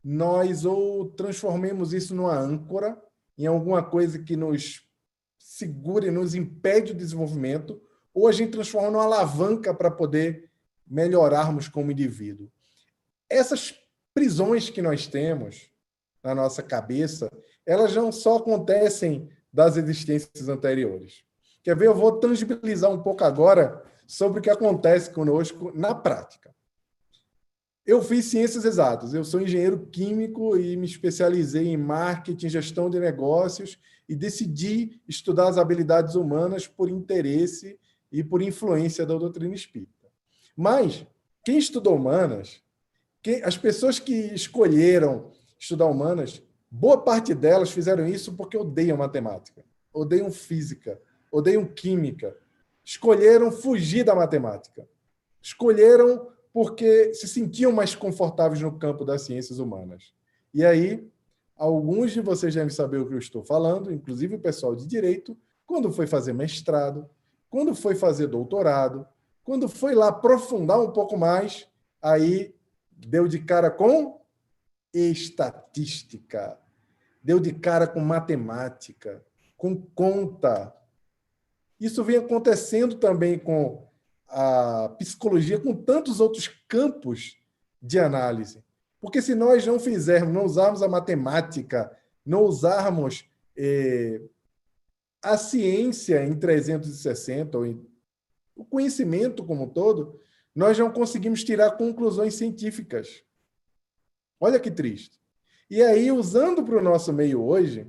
nós ou transformemos isso numa âncora, em alguma coisa que nos segure, nos impede o desenvolvimento, ou a gente transforma numa alavanca para poder melhorarmos como indivíduo. Essas prisões que nós temos na nossa cabeça, elas não só acontecem das existências anteriores. Quer ver? Eu vou tangibilizar um pouco agora sobre o que acontece conosco na prática. Eu fiz ciências exatas, eu sou engenheiro químico e me especializei em marketing, gestão de negócios e decidi estudar as habilidades humanas por interesse e por influência da doutrina espírita. Mas quem estudou humanas, as pessoas que escolheram estudar humanas, boa parte delas fizeram isso porque odeiam matemática, odeiam física, odeiam química, escolheram fugir da matemática, escolheram porque se sentiam mais confortáveis no campo das ciências humanas. E aí, alguns de vocês devem saber o que eu estou falando, inclusive o pessoal de direito, quando foi fazer mestrado, quando foi fazer doutorado, quando foi lá aprofundar um pouco mais, aí deu de cara com estatística, deu de cara com matemática, com conta. Isso vem acontecendo também com a psicologia, com tantos outros campos de análise. Porque se nós não fizermos, não usarmos a matemática, não usarmos a ciência em 360, ou o conhecimento como um todo, nós não conseguimos tirar conclusões científicas. Olha que triste. E aí, usando para o nosso meio hoje,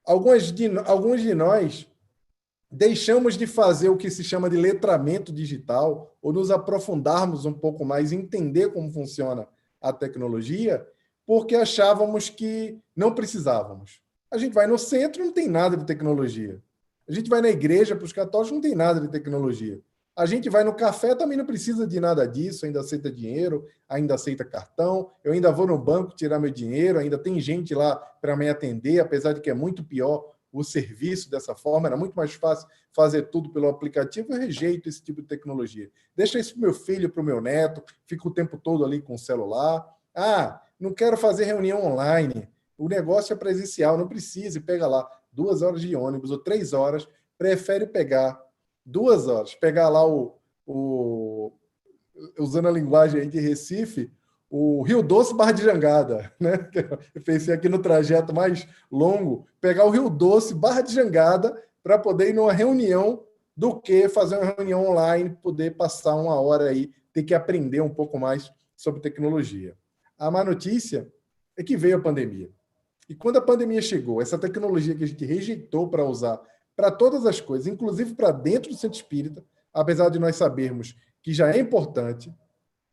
alguns de nós deixamos de fazer o que se chama de letramento digital, ou nos aprofundarmos um pouco mais, entender como funciona a tecnologia, porque achávamos que não precisávamos. A gente vai no centro, não tem nada de tecnologia. A gente vai na igreja, para os católicos, não tem nada de tecnologia. A gente vai no café, também não precisa de nada disso, ainda aceita dinheiro, ainda aceita cartão, eu ainda vou no banco tirar meu dinheiro, ainda tem gente lá para me atender, apesar de que é muito pior o serviço dessa forma, era muito mais fácil fazer tudo pelo aplicativo, eu rejeito esse tipo de tecnologia. Deixa isso para o meu filho, para o meu neto, fica o tempo todo ali com o celular. Ah, não quero fazer reunião online, o negócio é presencial, não precisa, pega lá 2 horas de ônibus ou 3 horas, prefere pegar 2 horas, pegar lá usando a linguagem aí de Recife, o Rio Doce Barra de Jangada, né? Eu pensei aqui no trajeto mais longo, pegar o Rio Doce Barra de Jangada para poder ir numa reunião do que fazer uma reunião online, poder passar 1 hora aí, ter que aprender um pouco mais sobre tecnologia. A má notícia é que veio a pandemia. E quando a pandemia chegou, essa tecnologia que a gente rejeitou para usar para todas as coisas, inclusive para dentro do centro espírita, apesar de nós sabermos que já é importante,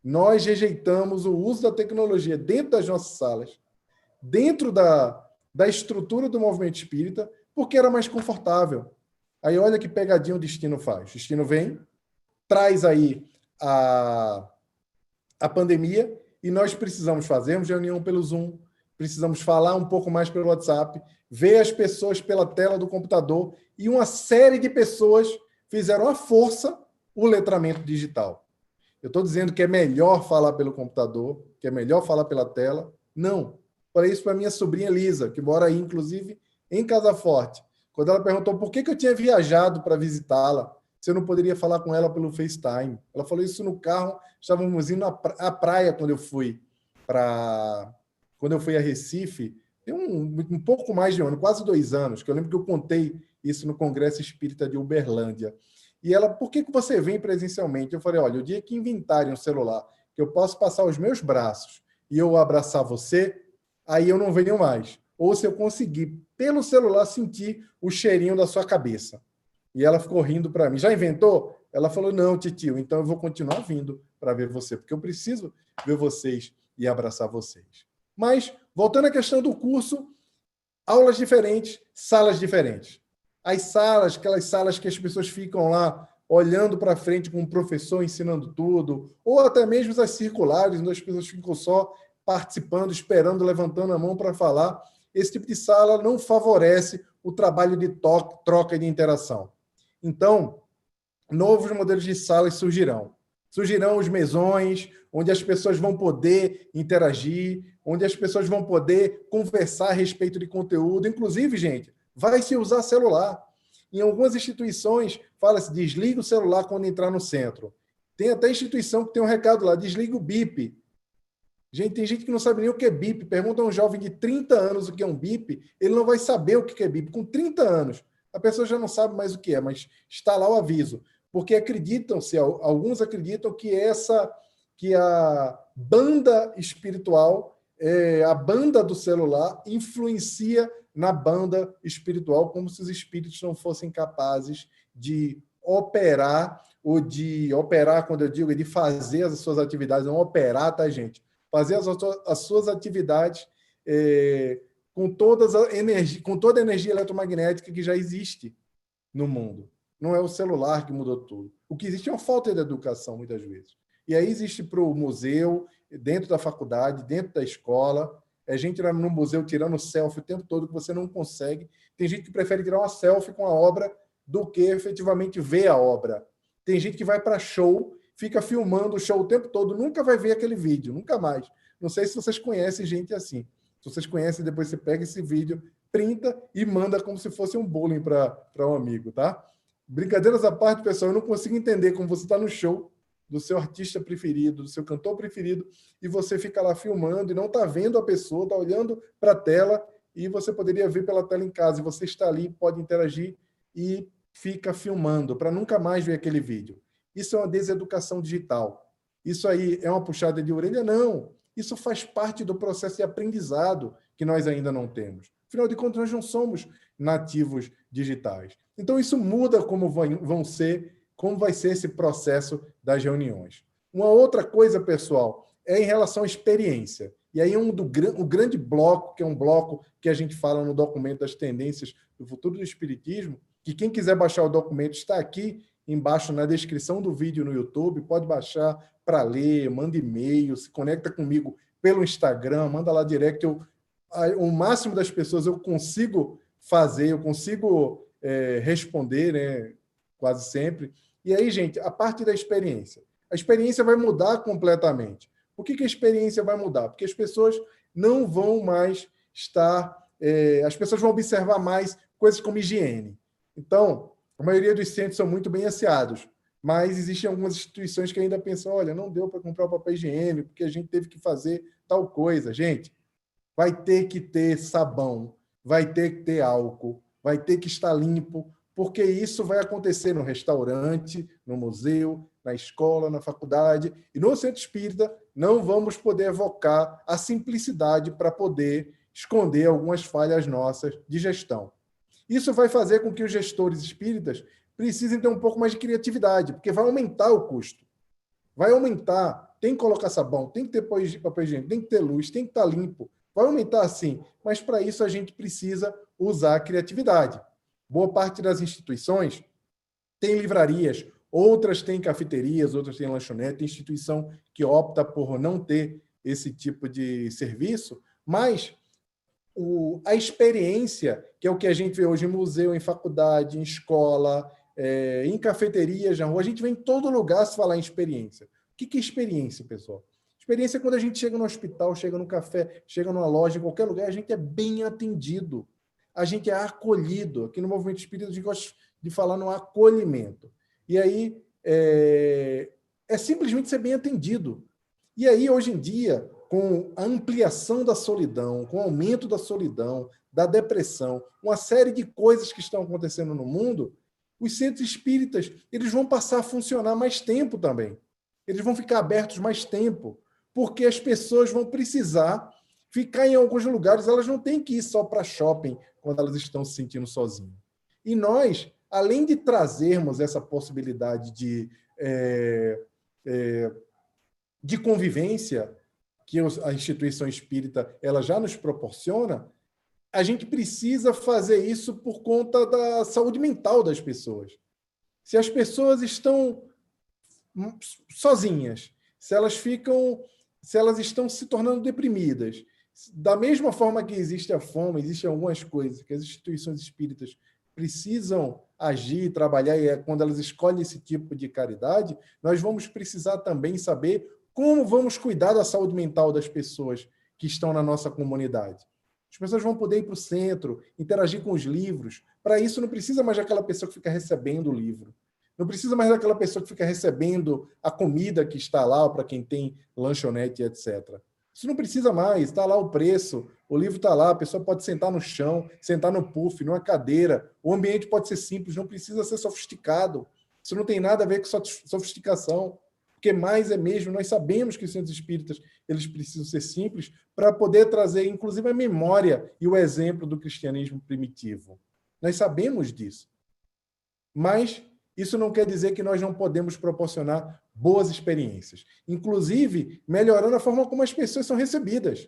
nós rejeitamos o uso da tecnologia dentro das nossas salas, dentro da estrutura do movimento espírita, porque era mais confortável. Aí olha que pegadinha o destino faz. O destino vem, traz aí a pandemia e nós precisamos fazermos reunião pelo Zoom, precisamos falar um pouco mais pelo WhatsApp, ver as pessoas pela tela do computador e uma série de pessoas fizeram à força o letramento digital. Eu estou dizendo que é melhor falar pelo computador, que é melhor falar pela tela. Não. Falei isso para minha sobrinha Lisa, que mora aí, inclusive, em Casa Forte. Quando ela perguntou por que eu tinha viajado para visitá-la, você não poderia falar com ela pelo FaceTime. Ela falou isso no carro, estávamos indo à praia quando eu fui a Recife, tem um pouco mais de um ano, quase 2 anos, que eu lembro que eu contei isso no Congresso Espírita de Uberlândia. E ela, por que você vem presencialmente? Eu falei, olha, o dia que inventarem um celular, que eu posso passar os meus braços e eu abraçar você, aí eu não venho mais. Ou se eu conseguir, pelo celular, sentir o cheirinho da sua cabeça. E ela ficou rindo para mim. Já inventou? Ela falou, não, titio, então eu vou continuar vindo para ver você, porque eu preciso ver vocês e abraçar vocês. Mas, voltando à questão do curso, aulas diferentes, salas diferentes. As salas, aquelas salas que as pessoas ficam lá olhando para frente com o professor ensinando tudo, ou até mesmo as circulares, onde as pessoas ficam só participando, esperando, levantando a mão para falar. Esse tipo de sala não favorece o trabalho de troca e de interação. Então, novos modelos de salas surgirão. Surgirão os mesões, onde as pessoas vão poder interagir, onde as pessoas vão poder conversar a respeito de conteúdo. Inclusive, gente, vai se usar celular. Em algumas instituições, fala-se, desliga o celular quando entrar no centro. Tem até instituição que tem um recado lá, desliga o bip. Gente, tem gente que não sabe nem o que é bip. Pergunta a um jovem de 30 anos o que é um bip, ele não vai saber o que é bip. Com 30 anos, a pessoa já não sabe mais o que é, mas está lá o aviso. Porque alguns acreditam que a banda espiritual, a banda do celular, influencia na banda espiritual, como se os espíritos não fossem capazes de operar, ou de operar, quando eu digo, é de fazer as suas atividades, não operar, tá, gente? Fazer as suas atividades com toda a energia eletromagnética que já existe no mundo. Não é o celular que mudou tudo. O que existe é uma falta de educação, muitas vezes. E aí existe para o museu, dentro da faculdade, dentro da escola. A gente vai no museu tirando selfie o tempo todo, que você não consegue. Tem gente que prefere tirar uma selfie com a obra do que efetivamente ver a obra. Tem gente que vai para show, fica filmando o show o tempo todo, nunca vai ver aquele vídeo, nunca mais. Não sei se vocês conhecem gente assim. Se vocês conhecem, depois você pega esse vídeo, printa e manda como se fosse um bullying para um amigo, tá? Brincadeiras à parte, pessoal, eu não consigo entender como você está no show do seu artista preferido, do seu cantor preferido, e você fica lá filmando e não está vendo a pessoa, está olhando para a tela, e você poderia ver pela tela em casa, e você está ali, pode interagir e fica filmando, para nunca mais ver aquele vídeo. Isso é uma deseducação digital. Isso aí é uma puxada de orelha? Não. Isso faz parte do processo de aprendizado que nós ainda não temos. Afinal de contas, nós não somos nativos digitais. Então, isso muda como vai ser esse processo das reuniões. Uma outra coisa, pessoal, é em relação à experiência. E aí o grande bloco, que é um bloco que a gente fala no documento das tendências do futuro do Espiritismo, que quem quiser baixar o documento está aqui embaixo na descrição do vídeo no YouTube, pode baixar para ler, manda e-mail, se conecta comigo pelo Instagram, manda lá direct. O máximo das pessoas eu consigo fazer, eu consigo responder, né, quase sempre. E aí, gente, a parte da experiência. A experiência vai mudar completamente. Por que a experiência vai mudar? Porque as pessoas não vão mais estar... as pessoas vão observar mais coisas como higiene. Então, a maioria dos centros são muito bem asseados, mas existem algumas instituições que ainda pensam, olha, não deu para comprar o papel higiênico, porque a gente teve que fazer tal coisa. Gente, vai ter que ter sabão, vai ter que ter álcool, vai ter que estar limpo, porque isso vai acontecer no restaurante, no museu, na escola, na faculdade, e no centro espírita não vamos poder evocar a simplicidade para poder esconder algumas falhas nossas de gestão. Isso vai fazer com que os gestores espíritas precisem ter um pouco mais de criatividade, porque vai aumentar o custo. Vai aumentar, tem que colocar sabão, tem que ter papel higiênico, tem que ter luz, tem que estar limpo. Vai aumentar sim, mas para isso a gente precisa usar a criatividade. Boa parte das instituições tem livrarias, outras têm cafeterias, outras têm lanchonete, tem instituição que opta por não ter esse tipo de serviço, mas a experiência, que é o que a gente vê hoje em museu, em faculdade, em escola, em cafeterias, na rua, a gente vê em todo lugar se falar em experiência. O que é experiência, pessoal? Experiência é quando a gente chega no hospital, chega no café, chega numa loja, em qualquer lugar, a gente é bem atendido. A gente é acolhido. Aqui no Movimento Espírita, a gente gosta de falar no acolhimento. E aí é simplesmente ser bem atendido. E aí, hoje em dia, com a ampliação da solidão, com o aumento da solidão, da depressão, uma série de coisas que estão acontecendo no mundo, os centros espíritas eles vão passar a funcionar mais tempo também. Eles vão ficar abertos mais tempo, porque as pessoas vão precisar ficar em alguns lugares, elas não têm que ir só para shopping quando elas estão se sentindo sozinhas. E nós, além de trazermos essa possibilidade de convivência que a instituição espírita ela já nos proporciona, a gente precisa fazer isso por conta da saúde mental das pessoas. Se as pessoas estão sozinhas, se elas estão se tornando deprimidas, da mesma forma que existe a fome, existem algumas coisas que as instituições espíritas precisam agir, trabalhar, e quando elas escolhem esse tipo de caridade, nós vamos precisar também saber como vamos cuidar da saúde mental das pessoas que estão na nossa comunidade. As pessoas vão poder ir para o centro, interagir com os livros. Para isso, não precisa mais daquela pessoa que fica recebendo o livro. Não precisa mais daquela pessoa que fica recebendo a comida que está lá, para quem tem lanchonete, etc. Isso não precisa mais, está lá o preço, o livro está lá, a pessoa pode sentar no chão, sentar no puff, numa cadeira. O ambiente pode ser simples, não precisa ser sofisticado. Isso não tem nada a ver com sofisticação. Porque mais é mesmo, nós sabemos que os centros espíritas eles precisam ser simples para poder trazer, inclusive, a memória e o exemplo do cristianismo primitivo. Nós sabemos disso. Mas isso não quer dizer que nós não podemos proporcionar boas experiências. Inclusive, melhorando a forma como as pessoas são recebidas.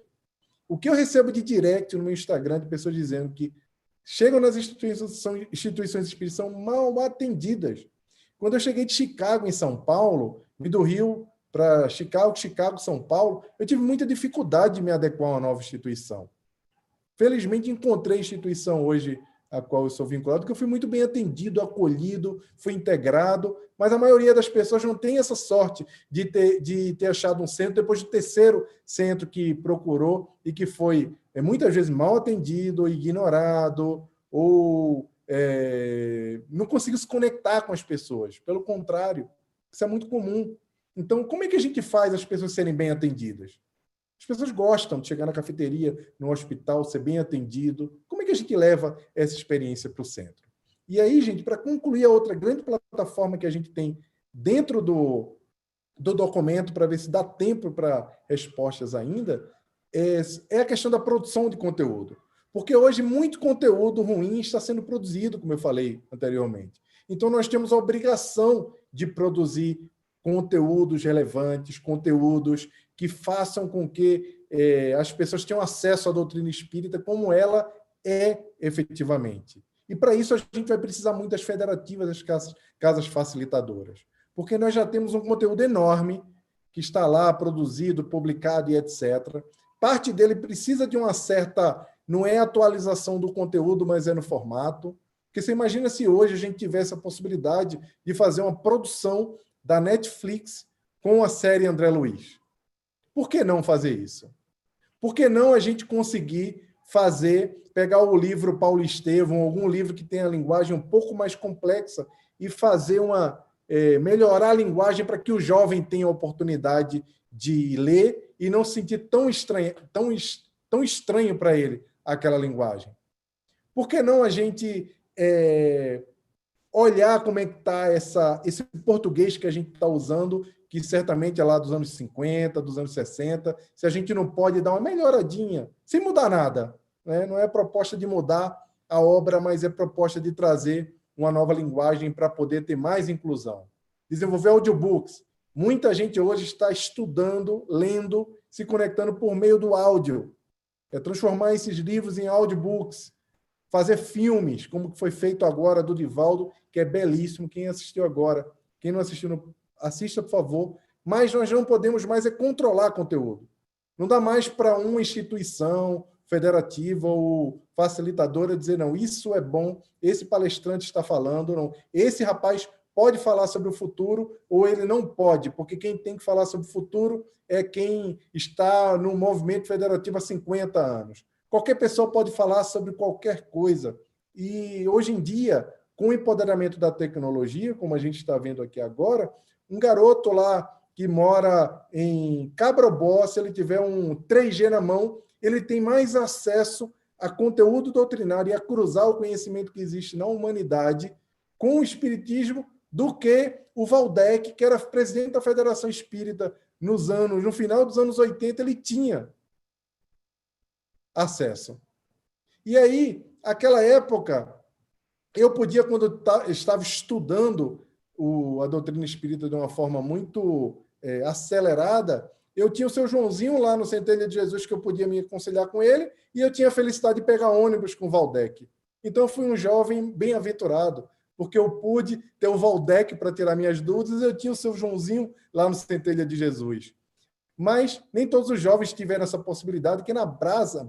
O que eu recebo de direct no meu Instagram de pessoas dizendo que chegam nas instituições espíritas são mal atendidas. Quando eu cheguei de Chicago, em São Paulo, e do Rio para Chicago, São Paulo, eu tive muita dificuldade de me adequar a uma nova instituição. Felizmente, encontrei a instituição hoje a qual eu sou vinculado, porque eu fui muito bem atendido, acolhido, fui integrado, mas a maioria das pessoas não tem essa sorte de ter achado um centro, depois do terceiro centro que procurou e que foi muitas vezes mal atendido, ignorado, ou não conseguiu se conectar com as pessoas. Pelo contrário, isso é muito comum. Então, como é que a gente faz as pessoas serem bem atendidas? As pessoas gostam de chegar na cafeteria, no hospital, ser bem atendido. Como é que a gente leva essa experiência para o centro? E aí, gente, para concluir, a outra grande plataforma que a gente tem dentro do documento, para ver se dá tempo para respostas ainda, é a questão da produção de conteúdo. Porque hoje muito conteúdo ruim está sendo produzido, como eu falei anteriormente. Então, nós temos a obrigação de produzir conteúdos relevantes, conteúdos que façam com que as pessoas tenham acesso à doutrina espírita como ela é efetivamente. E, para isso, a gente vai precisar muito das federativas, das casas facilitadoras. Porque nós já temos um conteúdo enorme que está lá produzido, publicado e etc. Parte dele precisa de uma certa... Não é atualização do conteúdo, mas é no formato. Porque você imagina se hoje a gente tivesse a possibilidade de fazer uma produção da Netflix com a série André Luiz. Por que não fazer isso? Por que não a gente conseguir pegar o livro Paulo Estevam, algum livro que tenha a linguagem um pouco mais complexa e fazer melhorar a linguagem para que o jovem tenha a oportunidade de ler e não se sentir tão estranho para ele aquela linguagem? Por que não a gente olhar como é que está esse português que a gente está usando, que certamente é lá dos anos 50, dos anos 60, se a gente não pode dar uma melhoradinha, sem mudar nada, né? Não é proposta de mudar a obra, mas é proposta de trazer uma nova linguagem para poder ter mais inclusão. Desenvolver audiobooks. Muita gente hoje está estudando, lendo, se conectando por meio do áudio. É transformar esses livros em audiobooks, fazer filmes, como foi feito agora do Divaldo, que é belíssimo. Quem assistiu agora, quem não assistiu, assista, por favor. Mas nós não podemos mais controlar conteúdo. Não dá mais para uma instituição federativa ou facilitadora dizer, não, isso é bom, esse palestrante está falando, não, esse rapaz pode falar sobre o futuro ou ele não pode, porque quem tem que falar sobre o futuro é quem está no movimento federativo há 50 anos. Qualquer pessoa pode falar sobre qualquer coisa. E, hoje em dia, com o empoderamento da tecnologia, como a gente está vendo aqui agora, um garoto lá que mora em Cabrobó, se ele tiver um 3G na mão, ele tem mais acesso a conteúdo doutrinário e a cruzar o conhecimento que existe na humanidade com o espiritismo do que o Waldeck, que era presidente da Federação Espírita no final dos anos 80, ele tinha acesso. E aí, aquela época, eu podia, quando eu estava estudando a doutrina espírita de uma forma muito acelerada, eu tinha o seu Joãozinho lá no Centelha de Jesus, que eu podia me aconselhar com ele, e eu tinha a felicidade de pegar ônibus com o Waldeck. Então, eu fui um jovem bem-aventurado, porque eu pude ter o Waldeck para tirar minhas dúvidas, e eu tinha o seu Joãozinho lá no Centelha de Jesus. Mas nem todos os jovens tiveram essa possibilidade, que na Barça,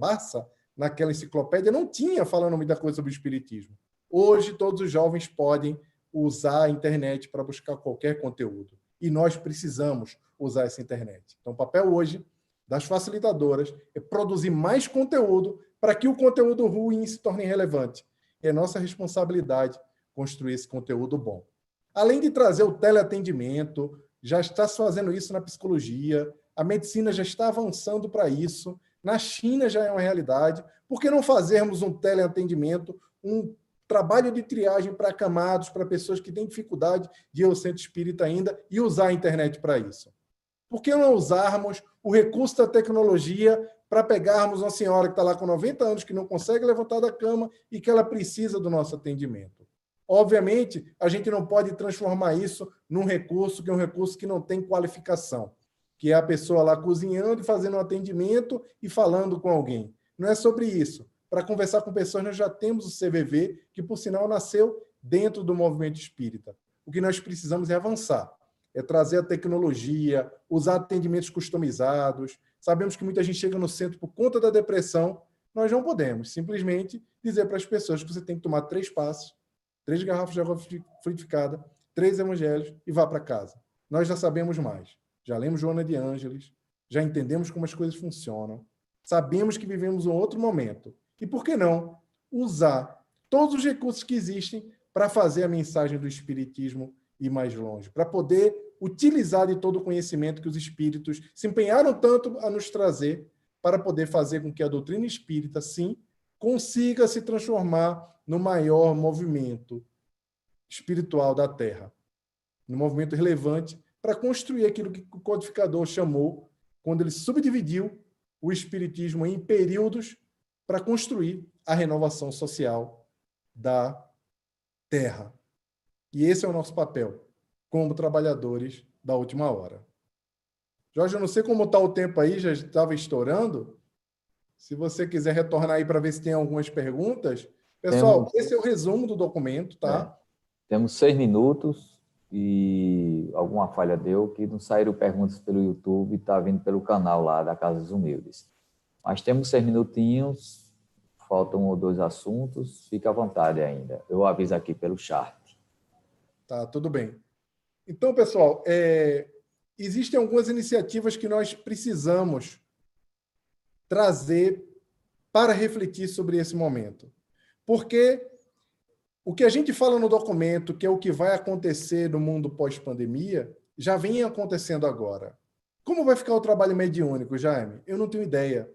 naquela enciclopédia, não tinha falando muita coisa sobre o espiritismo. Hoje, todos os jovens podem usar a internet para buscar qualquer conteúdo. E nós precisamos usar essa internet. Então, o papel hoje das facilitadoras é produzir mais conteúdo para que o conteúdo ruim se torne relevante. É nossa responsabilidade construir esse conteúdo bom. Além de trazer o teleatendimento, já está se fazendo isso na psicologia, a medicina já está avançando para isso, na China já é uma realidade. Por que não fazermos um teleatendimento, um trabalho de triagem para acamados, para pessoas que têm dificuldade de ir ao centro espírita ainda e usar a internet para isso? Por que não usarmos o recurso da tecnologia para pegarmos uma senhora que está lá com 90 anos, que não consegue levantar da cama e que ela precisa do nosso atendimento? Obviamente, a gente não pode transformar isso num recurso que é um recurso que não tem qualificação, que é a pessoa lá cozinhando e fazendo um atendimento e falando com alguém. Não é sobre isso. Para conversar com pessoas, nós já temos o CVV, que, por sinal, nasceu dentro do movimento espírita. O que nós precisamos é avançar, é trazer a tecnologia, usar atendimentos customizados. Sabemos que muita gente chega no centro por conta da depressão. Nós não podemos simplesmente dizer para as pessoas que você tem que tomar 3 passos, 3 garrafas de água frutificada, 3 evangelhos e vá para casa. Nós já sabemos mais. Já lemos Joana de Ângeles, já entendemos como as coisas funcionam, sabemos que vivemos um outro momento. E por que não usar todos os recursos que existem para fazer a mensagem do espiritismo ir mais longe, para poder utilizar de todo o conhecimento que os espíritos se empenharam tanto a nos trazer, para poder fazer com que a doutrina espírita, sim, consiga se transformar no maior movimento espiritual da Terra, no movimento relevante para construir aquilo que o codificador chamou, quando ele subdividiu o espiritismo em períodos para construir a renovação social da Terra. E esse é o nosso papel, como trabalhadores da última hora. Jorge, eu não sei como está o tempo aí, já estava estourando. Se você quiser retornar aí para ver se tem algumas perguntas. Pessoal, esse é o resumo do documento, tá? Temos 6 minutos e alguma falha deu, que não saíram perguntas pelo YouTube, está vindo pelo canal lá da Casa dos Humildes. Mas temos 6 minutinhos, faltam 1 ou 2 assuntos, fica à vontade ainda. Eu aviso aqui pelo chat. Tá, tudo bem. Então, pessoal, existem algumas iniciativas que nós precisamos trazer para refletir sobre esse momento. Porque o que a gente fala no documento, que é o que vai acontecer no mundo pós-pandemia, já vem acontecendo agora. Como vai ficar o trabalho mediúnico, Jaime? Eu não tenho ideia.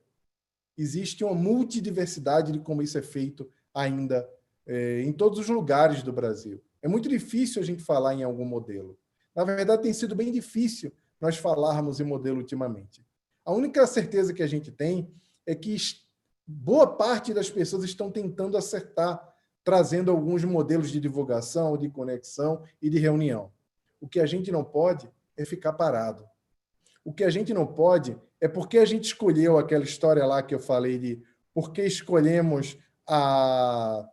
Existe uma multidiversidade de como isso é feito ainda em todos os lugares do Brasil. É muito difícil a gente falar em algum modelo. Na verdade, tem sido bem difícil nós falarmos em modelo ultimamente. A única certeza que a gente tem é que boa parte das pessoas estão tentando acertar, trazendo alguns modelos de divulgação, de conexão e de reunião. O que a gente não pode é ficar parado. O que a gente não pode é porque a gente escolheu aquela história lá que eu falei de porque escolhemos a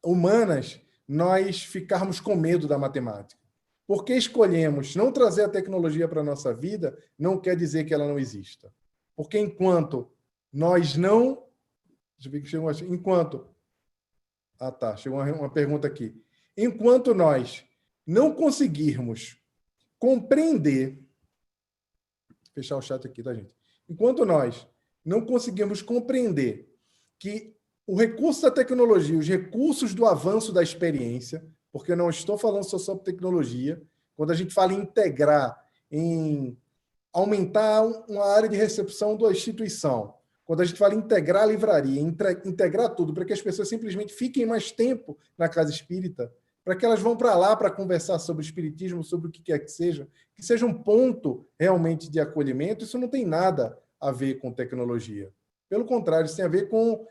humanas, nós ficarmos com medo da matemática. Porque escolhemos não trazer a tecnologia para a nossa vida, não quer dizer que ela não exista. Porque enquanto nós não... Deixa eu ver que chegou... Enquanto... Ah, tá. Chegou uma pergunta aqui. Enquanto nós não conseguirmos compreender... Vou fechar o chat aqui, tá, gente? Enquanto nós não conseguirmos compreender que o recurso da tecnologia, os recursos do avanço da experiência, porque eu não estou falando só sobre tecnologia, quando a gente fala em integrar, em aumentar uma área de recepção da instituição, quando a gente fala em integrar a livraria, integrar tudo, para que as pessoas simplesmente fiquem mais tempo na casa espírita, para que elas vão para lá para conversar sobre espiritismo, sobre o que quer que seja um ponto realmente de acolhimento, isso não tem nada a ver com tecnologia. Pelo contrário, isso tem a ver com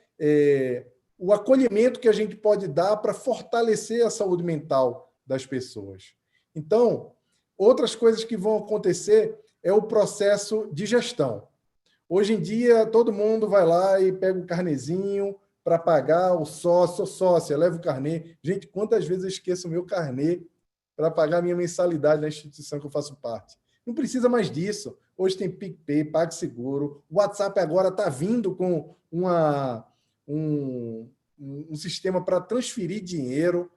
o acolhimento que a gente pode dar para fortalecer a saúde mental das pessoas. Então, outras coisas que vão acontecer é o processo de gestão. Hoje em dia, todo mundo vai lá e pega o carnezinho para pagar o sócio, sócia, leva o carnê. Gente, quantas vezes eu esqueço o meu carnê para pagar a minha mensalidade na instituição que eu faço parte? Não precisa mais disso. Hoje tem PicPay, PagSeguro. O WhatsApp agora está vindo com um sistema para transferir dinheiro.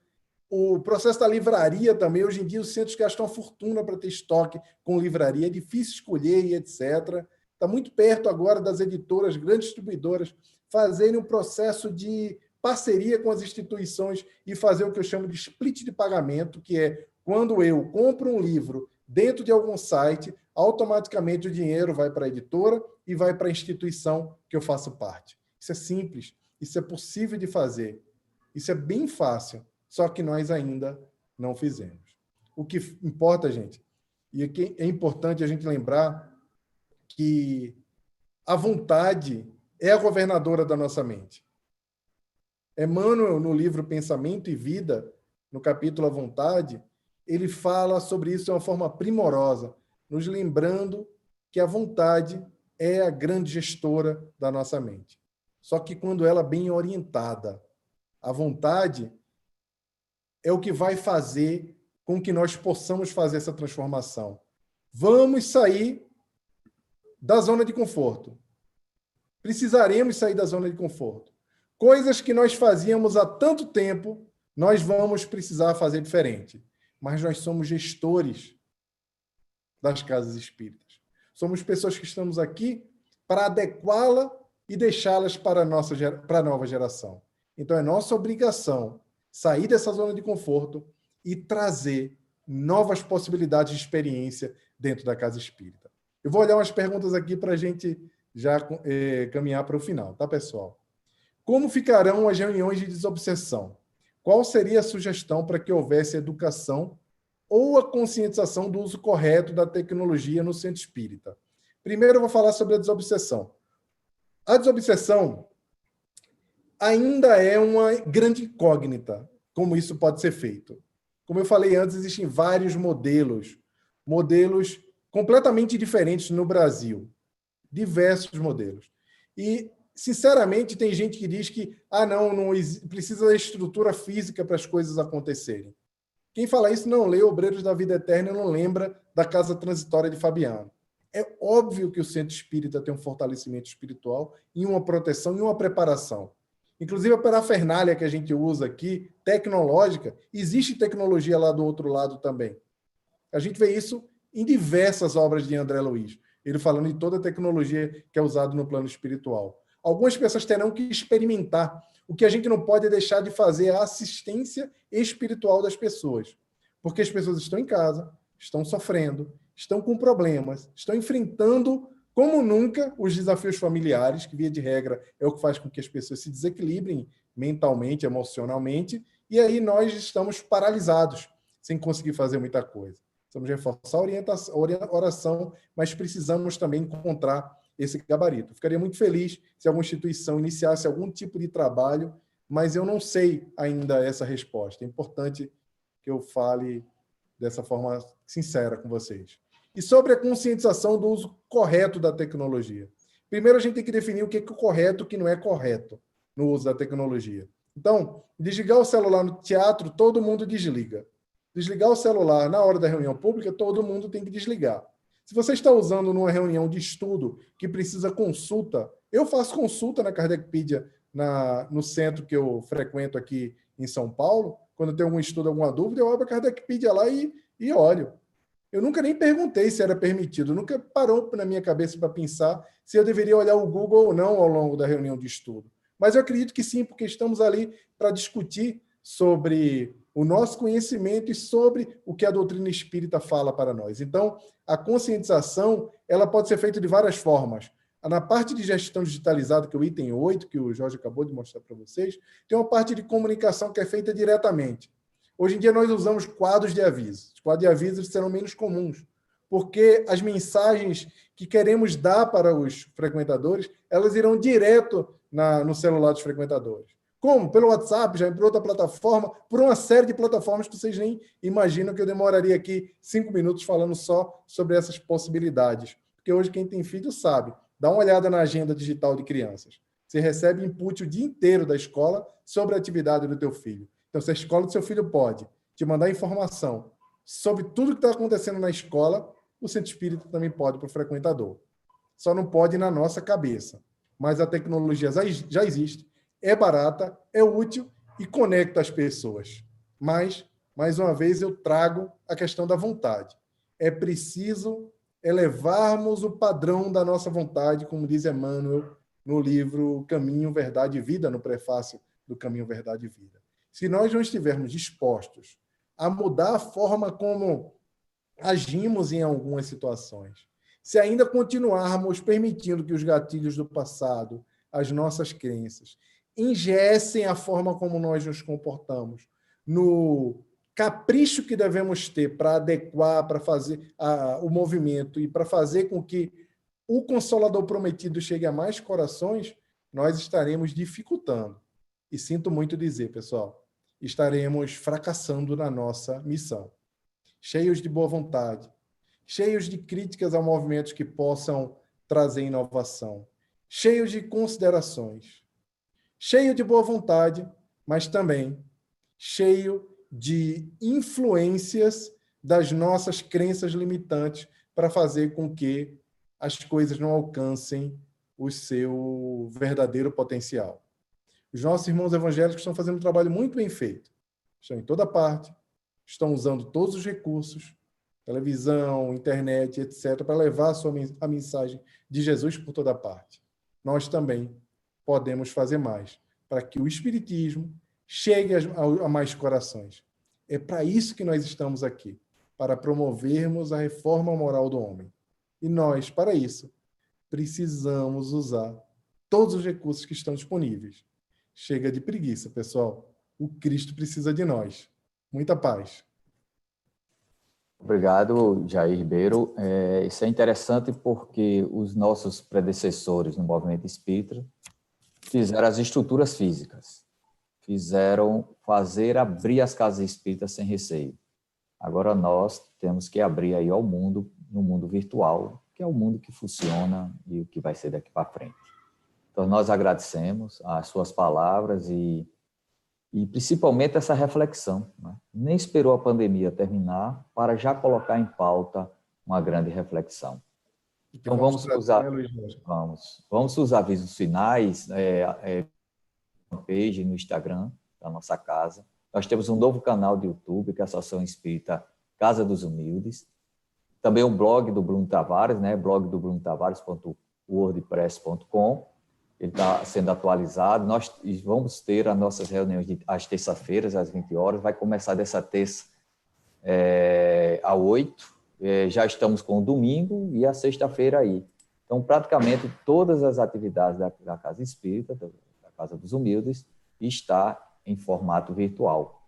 O processo da livraria também. Hoje em dia, os centros gastam uma fortuna para ter estoque com livraria. É difícil escolher e etc. Está muito perto agora das editoras, grandes distribuidoras, fazerem um processo de parceria com as instituições e fazer o que eu chamo de split de pagamento, que é quando eu compro um livro dentro de algum site, automaticamente o dinheiro vai para a editora e vai para a instituição que eu faço parte. Isso é simples, isso é possível de fazer, isso é bem fácil, só que nós ainda não fizemos. O que importa, gente, e aqui é importante a gente lembrar que a vontade é a governadora da nossa mente. Emmanuel, no livro Pensamento e Vida, no capítulo A Vontade, ele fala sobre isso de uma forma primorosa, nos lembrando que a vontade é a grande gestora da nossa mente. Só que quando ela é bem orientada, a vontade é o que vai fazer com que nós possamos fazer essa transformação. Vamos sair da zona de conforto. Precisaremos sair da zona de conforto. Coisas que nós fazíamos há tanto tempo, nós vamos precisar fazer diferente. Mas nós somos gestores das casas espíritas. Somos pessoas que estamos aqui para adequá-la e deixá-las para a nova geração. Então, é nossa obrigação sair dessa zona de conforto e trazer novas possibilidades de experiência dentro da casa espírita. Eu vou olhar umas perguntas aqui para a gente já caminhar para o final, tá, pessoal? Como ficarão as reuniões de desobsessão? Qual seria a sugestão para que houvesse educação ou a conscientização do uso correto da tecnologia no centro espírita? Primeiro, eu vou falar sobre a desobsessão. A desobsessão ainda é uma grande incógnita, como isso pode ser feito. Como eu falei antes, existem vários modelos completamente diferentes no Brasil. Diversos modelos. E, sinceramente, tem gente que diz que não precisa da estrutura física para as coisas acontecerem. Quem fala isso não lê Obreiros da Vida Eterna e não lembra da Casa Transitória de Fabiano. É óbvio que o centro espírita tem um fortalecimento espiritual e uma proteção e uma preparação. Inclusive, a parafernália que a gente usa aqui, tecnológica, existe tecnologia lá do outro lado também. A gente vê isso em diversas obras de André Luiz, ele falando de toda a tecnologia que é usada no plano espiritual. Algumas pessoas terão que experimentar. O que a gente não pode deixar de fazer é a assistência espiritual das pessoas. Porque as pessoas estão em casa, estão sofrendo, estão com problemas, estão enfrentando, como nunca, os desafios familiares, que, via de regra, é o que faz com que as pessoas se desequilibrem mentalmente, emocionalmente, e aí nós estamos paralisados, sem conseguir fazer muita coisa. Precisamos reforçar a oração, mas precisamos também encontrar esse gabarito. Ficaria muito feliz se alguma instituição iniciasse algum tipo de trabalho, mas eu não sei ainda essa resposta. É importante que eu fale dessa forma sincera com vocês. E sobre a conscientização do uso correto da tecnologia. Primeiro, a gente tem que definir o que é correto e o que não é correto no uso da tecnologia. Então, desligar o celular no teatro, todo mundo desliga. Desligar o celular na hora da reunião pública, todo mundo tem que desligar. Se você está usando numa reunião de estudo que precisa consulta, eu faço consulta na Kardecpedia, no centro que eu frequento aqui em São Paulo. Quando eu tenho algum estudo, alguma dúvida, eu abro a Kardecpedia lá e olho. Eu nunca nem perguntei se era permitido, nunca parou na minha cabeça para pensar se eu deveria olhar o Google ou não ao longo da reunião de estudo. mas eu acredito que sim, porque estamos ali para discutir sobre o nosso conhecimento e sobre o que a doutrina espírita fala para nós. Então, a conscientização, ela pode ser feita de várias formas. Na parte de gestão digitalizada, que é o item 8, que o Jorge acabou de mostrar para vocês, tem uma parte de comunicação que é feita diretamente. Hoje em dia, nós usamos quadros de aviso. Os quadros de aviso serão menos comuns, porque as mensagens que queremos dar para os frequentadores, elas irão direto no celular dos frequentadores. Como? Pelo WhatsApp, já por outra plataforma, por uma série de plataformas que vocês nem imaginam que eu demoraria aqui 5 minutos falando só sobre essas possibilidades. Porque hoje quem tem filho sabe. Dá uma olhada na agenda digital de crianças. Você recebe input o dia inteiro da escola sobre a atividade do teu filho. Então, se a escola do seu filho pode te mandar informação sobre tudo que está acontecendo na escola, o centro espírita também pode para o frequentador. Só não pode na nossa cabeça. Mas a tecnologia já existe, é barata, é útil e conecta as pessoas. Mas, mais uma vez, eu trago a questão da vontade. É preciso elevarmos o padrão da nossa vontade, como diz Emmanuel no livro Caminho, Verdade e Vida, no prefácio do Caminho, Verdade e Vida. Se nós não estivermos dispostos a mudar a forma como agimos em algumas situações, se ainda continuarmos permitindo que os gatilhos do passado, as nossas crenças, engessem a forma como nós nos comportamos, no capricho que devemos ter para adequar, para fazer o movimento e para fazer com que o Consolador prometido chegue a mais corações, nós estaremos dificultando. E sinto muito dizer, pessoal, estaremos fracassando na nossa missão. Cheios de boa vontade, cheios de críticas a movimentos que possam trazer inovação, cheios de considerações, cheio de boa vontade, mas também cheio de influências das nossas crenças limitantes para fazer com que as coisas não alcancem o seu verdadeiro potencial. Os nossos irmãos evangélicos estão fazendo um trabalho muito bem feito. Estão em toda parte, estão usando todos os recursos, televisão, internet, etc., para levar a mensagem de Jesus por toda parte. Nós também podemos fazer mais, para que o Espiritismo chegue a mais corações. É para isso que nós estamos aqui, para promovermos a reforma moral do homem. E nós, para isso, precisamos usar todos os recursos que estão disponíveis. Chega de preguiça, pessoal. O Cristo precisa de nós. Muita paz. Obrigado, Jair Ribeiro. Isso é interessante porque os nossos predecessores no movimento espírita fizeram as estruturas físicas, fizeram fazer abrir as casas espíritas sem receio. Agora nós temos que abrir aí ao mundo, no mundo virtual, que é o mundo que funciona e o que vai ser daqui para frente. Então, nós agradecemos as suas palavras e principalmente essa reflexão, né? Nem esperou a pandemia terminar para já colocar em pauta uma grande reflexão. Então, vamos os avisos finais, page no Instagram da nossa casa. Nós temos um novo canal de YouTube, que é a Associação Espírita Casa dos Humildes. Também o blog do Bruno Tavares, né? blogdobruno.tavares.wordpress.com. Ele está sendo atualizado. Nós vamos ter as nossas reuniões às terças-feiras, às 20 horas. Vai começar dessa terça às 8. Já estamos com o domingo e a sexta-feira aí. Então, praticamente todas as atividades da Casa Espírita, da Casa dos Humildes, está em formato virtual.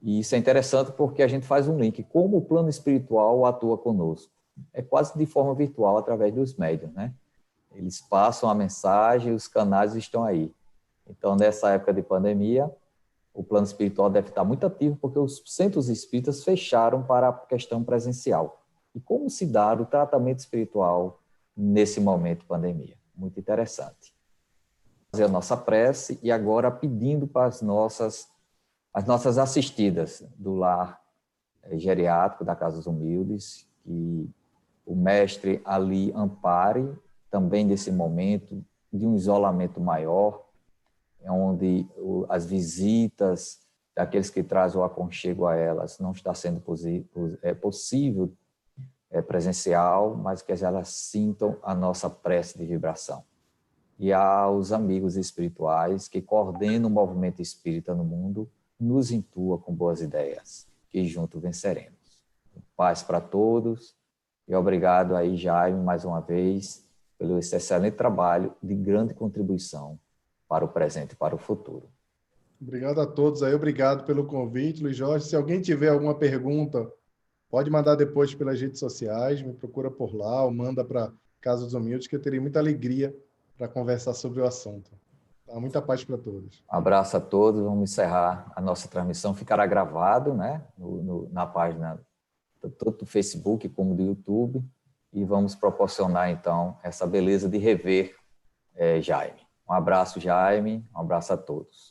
E isso é interessante porque a gente faz um link, como o plano espiritual atua conosco. É quase de forma virtual, através dos médiuns, né? Eles passam a mensagem, os canais estão aí. Então, nessa época de pandemia, o plano espiritual deve estar muito ativo, porque os centros espíritas fecharam para a questão presencial. E como se dá o tratamento espiritual nesse momento de pandemia? Muito interessante. Fazer a nossa prece e agora pedindo para as nossas assistidas do lar geriátrico da Casa dos Humildes, que o mestre ali ampare também nesse momento de um isolamento maior, onde as visitas daqueles que trazem o aconchego a elas não está sendo possível presencial, mas que elas sintam a nossa prece de vibração. e aos amigos espirituais que coordenam o movimento espírita no mundo, nos intua com boas ideias, que juntos venceremos. Paz para todos e obrigado aí, Jaime, mais uma vez, pelo esse excelente trabalho de grande contribuição para o presente e para o futuro. Obrigado a todos aí, obrigado pelo convite, Luiz Jorge. Se alguém tiver alguma pergunta, pode mandar depois pelas redes sociais, me procura por lá ou manda para Casa dos Humildes, que eu terei muita alegria para conversar sobre o assunto. Tá? Muita paz para todos. Um abraço a todos, vamos encerrar a nossa transmissão, ficará gravado, né, na página tanto do Facebook como do YouTube, e vamos proporcionar, então, essa beleza de rever Jaime. Um abraço, Jaime, um abraço a todos.